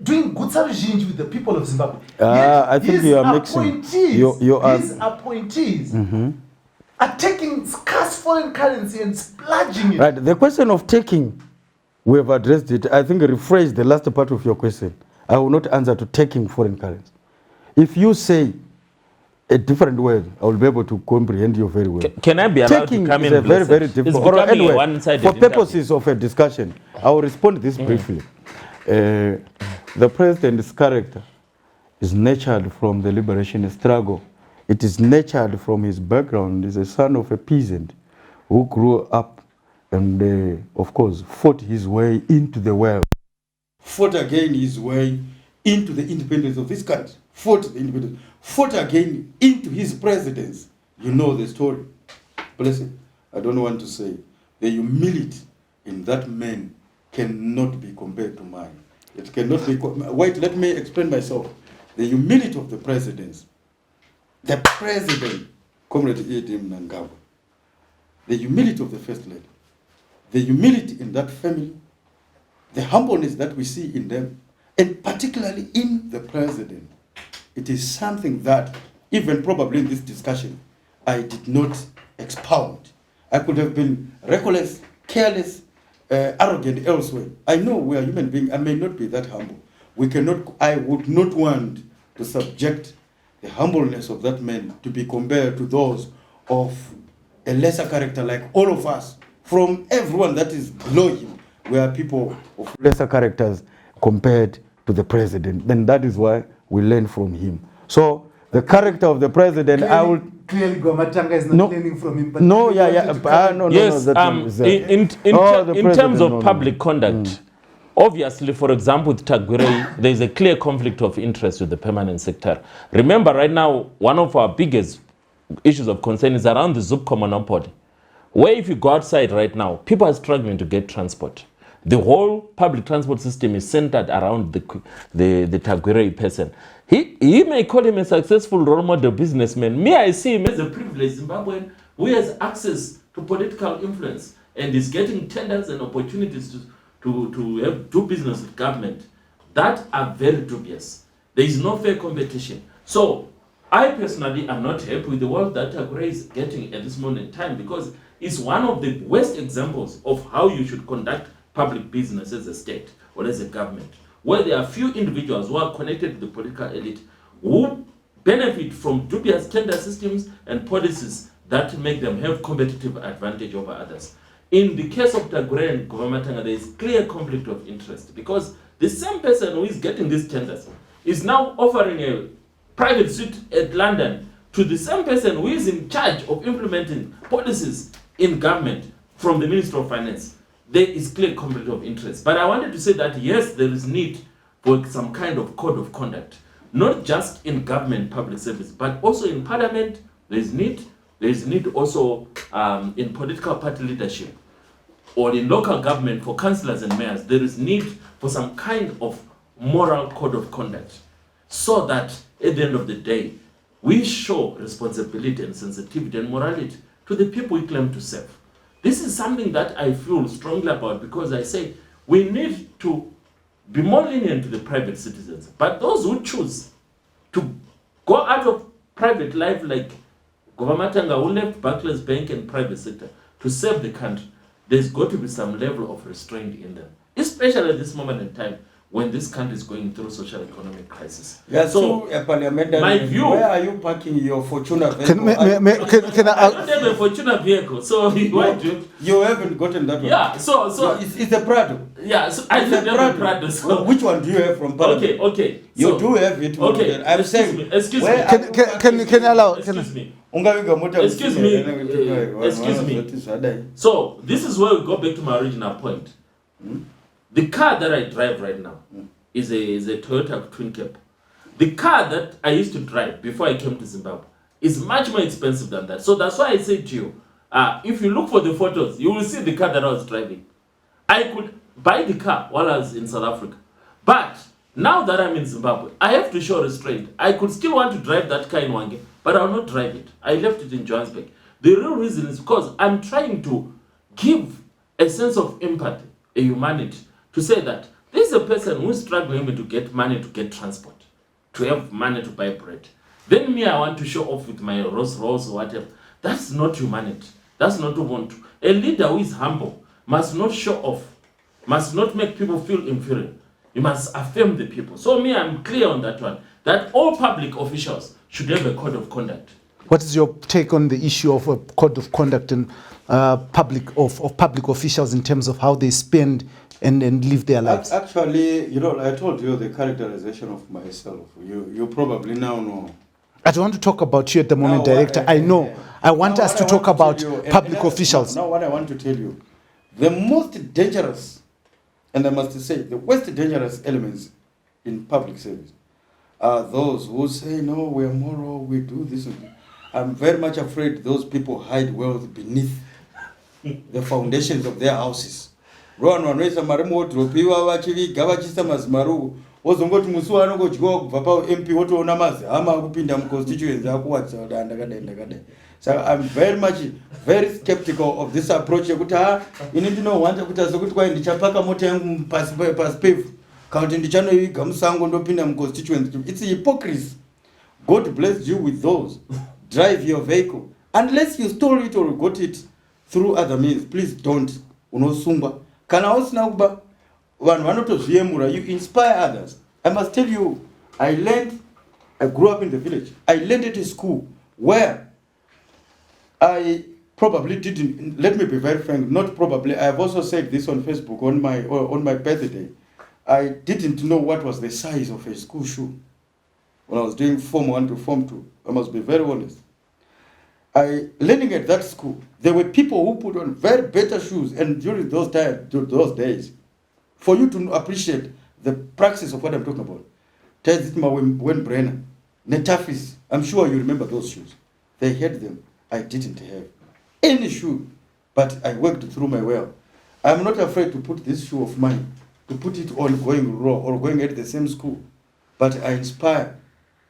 doing good service with the people of Zimbabwe. Yet I think his you are mixing. His appointees are taking scarce foreign currency and splurging it. Right. The question of taking, we have addressed it. I think rephrase the last part of your question. I will not answer to taking foreign currency. If you say a different word, I will be able to comprehend you very well. Can I be allowed taking to come is in? a very, very difficult. It's becoming Anyway, a one-sided for purposes of a discussion, I will respond this briefly. The president's character is nurtured from the liberation struggle. It is nurtured from his background. He's a son of a peasant who grew up and, of course, fought his way into the world. Fought again his way into the independence of this country. Fought again into his presidency. You know the story. Blessed, I don't want to say. The humility in that man cannot be compared to mine. It cannot be. Wait, let me explain myself. The humility of the president, Comrade Edim Nangawa, the humility of the first lady, the humility in that family, the humbleness that we see in them, and particularly in the president, it is something that, even probably in this discussion, I did not expound. I could have been reckless, careless, arrogant elsewhere. I know we are human beings. I may not be that humble. I would not want to subject the humbleness of that man to be compared to those of a lesser character like all of us. From everyone that is below him, we are people of lesser characters compared to the president. Then that is why we learn from him. So the character of the president, Clearly, Gomatanga is not learning from him. But no, yes, in terms of public conduct, obviously, for example, with Tagwirei, there is a clear conflict of interest with the permanent secretary. Remember, right now, one of our biggest issues of concern is around the Zupco monopoly, where if you go outside right now, people are struggling to get transport. The whole public transport system is centered around the Tagwirei person. He may call him a successful role model businessman. Me, I see him as a privileged Zimbabwean who has access to political influence and is getting tenders and opportunities to do business with government. That are very dubious. There is no fair competition. So I personally am not happy with the work that Tagwirei is getting at this moment in time, because it's one of the worst examples of how you should conduct public business as a state or as a government, where there are few individuals who are connected to the political elite who benefit from dubious tender systems and policies that make them have competitive advantage over others. In the case of Tagwirei and Govamatanga, there is clear conflict of interest, because the same person who is getting these tenders is now offering a private suite at London to the same person who is in charge of implementing policies in government from the Minister of Finance. There is clear conflict of interest. But I wanted to say that yes, there is need for some kind of code of conduct, not just in government public service, but also in parliament. There is need also in political party leadership or in local government for councillors and mayors. There is need for some kind of moral code of conduct, so that at the end of the day, we show responsibility and sensitivity and morality to the people we claim to serve. This is something that I feel strongly about, because I say we need to be more lenient to the private citizens. But those who choose to go out of private life, like Govamatanga, who left Barclays Bank and private sector to serve the country, there's got to be some level of restraint in them, especially at this moment in time when this country is going through social economic crisis. Yeah, so my view, where are you parking your Fortuna vehicle? Can I don't have a Fortuna vehicle, so why do you haven't gotten that one? Yeah, so it's a Prado. Yeah, so I don't have a Prado. So which one do you have from Parliament? Okay. You do have it. Okay, I'm saying. Excuse me. Can I allow? Excuse me. Excuse me. So this is where we go back to my original point. The car that I drive right now is a Toyota Twin Cab. The car that I used to drive before I came to Zimbabwe is much more expensive than that. So that's why I say to you, if you look for the photos, you will see the car that I was driving. I could buy the car while I was in South Africa. But now that I'm in Zimbabwe, I have to show restraint. I could still want to drive that car in Wange, but I will not drive it. I left it in Johannesburg. The real reason is because I'm trying to give a sense of empathy, a humanity, to say that this is a person who is struggling even to get money to get transport, to have money to buy bread. Then me, I want to show off with my Rolls Royce or whatever. That's not humanity. That's not Ubuntu. A leader who is humble must not show off, must not make people feel inferior. You must affirm the people. So me, I'm clear on that one, that all public officials should have a code of conduct. What is your take on the issue of a code of conduct and public officials in terms of how they spend and live their lives? Actually, you know, I told you the characterization of myself. You probably now know. I don't want to talk about you at the moment, Director. I know. I want us to talk about public officials. Now, what I want to tell you, the most dangerous, and I must say, the worst dangerous elements in public service are those who say, no, we are moral, we do this. I'm very much afraid those people hide wealth beneath the foundations of their houses. Rwan wanoisa mari muwodhiropiwa vachiviga vachisa mazimaruku wozongoti musi wanongodyiwa kubva paMP wotoona mazihama akupinda muconstituency akuwadzisa kuti ndakadai. Saka I'm very skeptical of this approach yekuti ini ndinohwanja kuti azokuti kwai ndichapaka mota yangu pasi pevhu kana kuti ndichanoiviga musango ndopinda muconstituency. It's hypocrisy. God bless you with those. Drive your vehicle. Unless you stole it or got it through other means, please don't. Unosungwa. Kana usina kuba vanhu vanotozviemura, you inspire others. I must tell you, I grew up in the village. I learned at a school where I probably didn't, let me be very frank, not probably, I have also said this on Facebook on my birthday. I didn't know what was the size of a school shoe when I was doing Form 1 to Form 2. I must be very honest. Learning at that school, there were people who put on very better shoes, and during those days, for you to appreciate the praxis of what I'm talking about, when Brenner, Netafis, I'm sure you remember those shoes. They had them. I didn't have any shoe, but I worked through my well. I'm not afraid to put this shoe of mine, to put it on going raw or going at the same school, but I inspire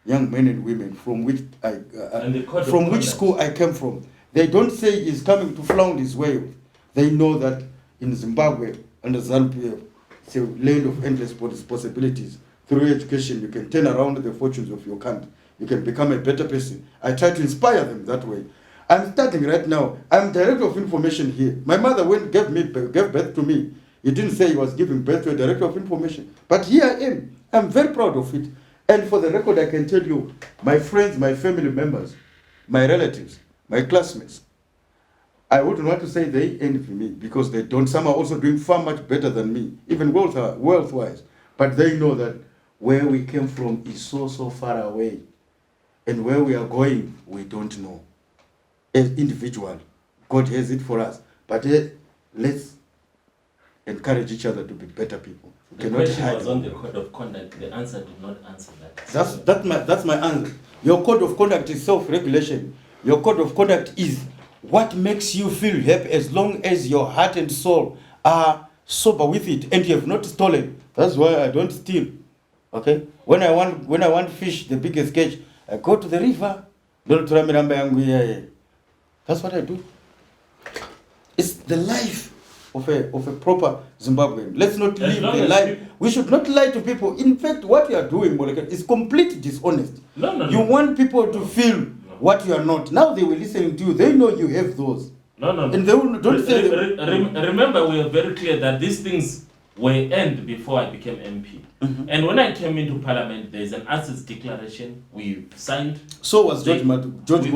young men and women from which school I came from. They don't say he's coming to flaunt his way. They know that in Zimbabwe and ZANU-PF, it's a land of endless possibilities. Through education, you can turn around the fortunes of your country. You can become a better person. I try to inspire them that way. I'm starting right now. I'm director of information here. My mother gave birth to me. He didn't say he was giving birth to a director of information. But here I am. I'm very proud of it. And for the record, I can tell you, my friends, my family members, my relatives, my classmates, I wouldn't want to say they envy me because they don't. Some are also doing far much better than me, even wealth-wise. But they know that where we came from is so far away. And where we are going, we don't know. As individual, God has it for us. But let's encourage each other to be better people. The question was on the code of conduct. The answer did not answer that. That's my answer. Your code of conduct is self-regulation. Your code of conduct is what makes you feel happy as long as your heart and soul are sober with it and you have not stolen. That's why I don't steal. Okay? When I want fish, the biggest catch, I go to the river. That's what I do. It's the life of a proper Zimbabwean. Let's not live the life. We should not lie to people. In fact, what you are doing, Moleka, is completely dishonest. You want people to feel what you are not. Now they were listening to you. They know you have those. And they will don't say. Remember, we are very clear that these things were end before I became MP. Mm-hmm. And when I came into Parliament, there is an assets declaration we signed. So was George we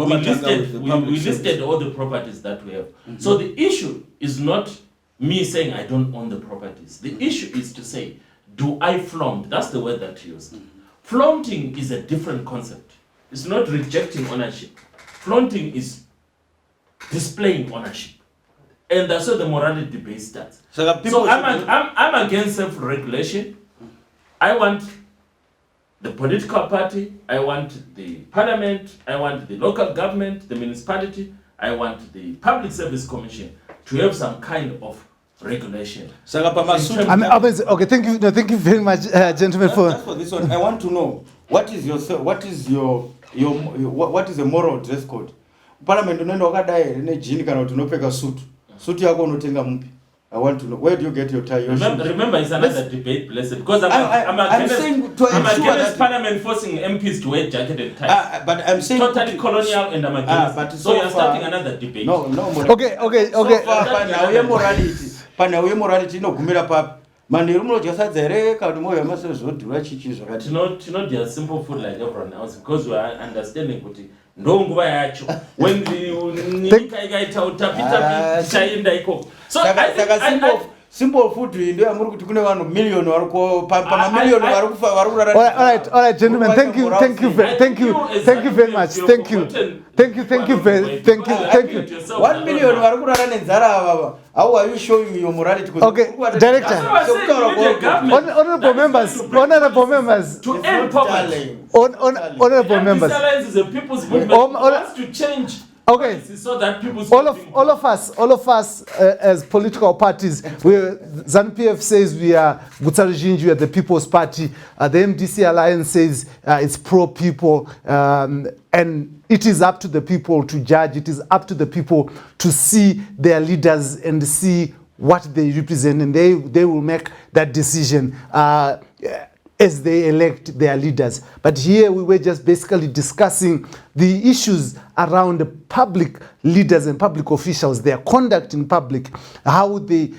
listed all the properties that we have. Mm-hmm. So the issue is not me saying I don't own the properties. The issue is to say, do I flaunt? That's the word that you used. Mm-hmm. Flaunting is a different concept. It's not rejecting ownership. Flaunting is displaying ownership. And that's where the morality debate starts. So I'm against self-regulation. I want the political party, I want the parliament, I want the local government, the municipality, I want the public service commission to have some kind of regulation. Okay, thank you very much, gentlemen. That's for this one. I want to know what is the moral dress code? Parliament unaenda wakadai ne jean kana unopeka suit. Suit yako unotenga mpi. I want to know, where do you get your tie? Remember, it's another debate, Blessed, because I'm against Parliament forcing MPs to wear jacket and tie. But I'm saying totally colonial, and I'm against. but so you're starting another debate. No. Okay. Pana morality no gumira pap. Mandiru munojasadza here kana moyo yamasezodhura chichi zvakati. Tinodya simple food like everyone else because we are understanding kuti ndonguva yacho when nyika ikaita utapitapi tichaenda ikoko. So simple food ndio yamuri kuti kune vanhu million variko pa million varikufa varikurara. All right, gentlemen, thank you very much. Thank you. 1 million varikurara nenzara ava. How are you showing me your morality? Okay, Director. Honorable members. To end poverty. Honorable members. Is a people's movement wants to change. Okay. So that all of us as political parties, ZANU-PF says we are Gutsarujinji, we are the People's Party. The MDC Alliance says it's pro-people, and it is up to the people to judge. It is up to the people to see their leaders and see what they represent, and they will make that decision as they elect their leaders. But here we were just basically discussing the issues around the public leaders and public officials, their conduct in public, how they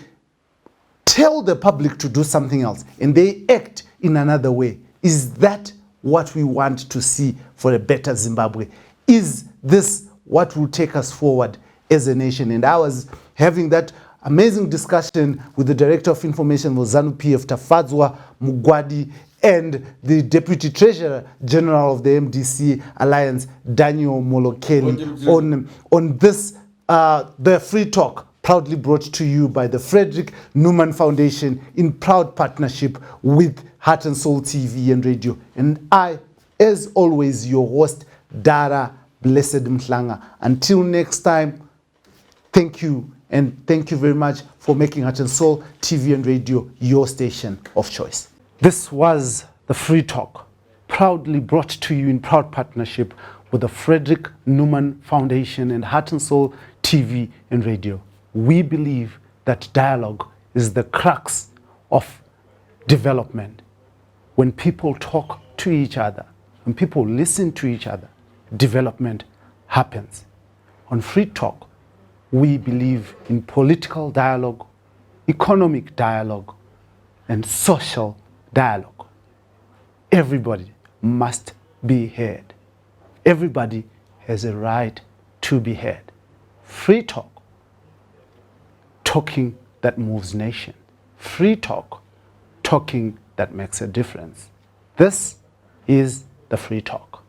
tell the public to do something else and they act in another way. Is that what we want to see for a better Zimbabwe? Is this what will take us forward as a nation? And I was having that amazing discussion with the Director of Information for ZANU-PF, Tafadzwa Mugwadi, and the Deputy Treasurer General of the MDC Alliance, Daniel Molokeli, on this, the Free Talk, proudly brought to you by the Frederick Newman Foundation in proud partnership with Heart and Soul TV and Radio. And I, as always, your host, Dara Blessed Mhlanga. Until next time, thank you, and thank you very much for making Heart and Soul TV and Radio your station of choice. This was the Free Talk, proudly brought to you in proud partnership with the Frederick Newman Foundation and Heart and Soul TV and Radio. We believe that dialogue is the crux of development. When people talk to each other, when people listen to each other, development happens. On Free Talk, we believe in political dialogue, economic dialogue, and social dialogue. Everybody must be heard. Everybody has a right to be heard. Free Talk, talking that moves nation. Free Talk, talking that makes a difference. This is the Free Talk.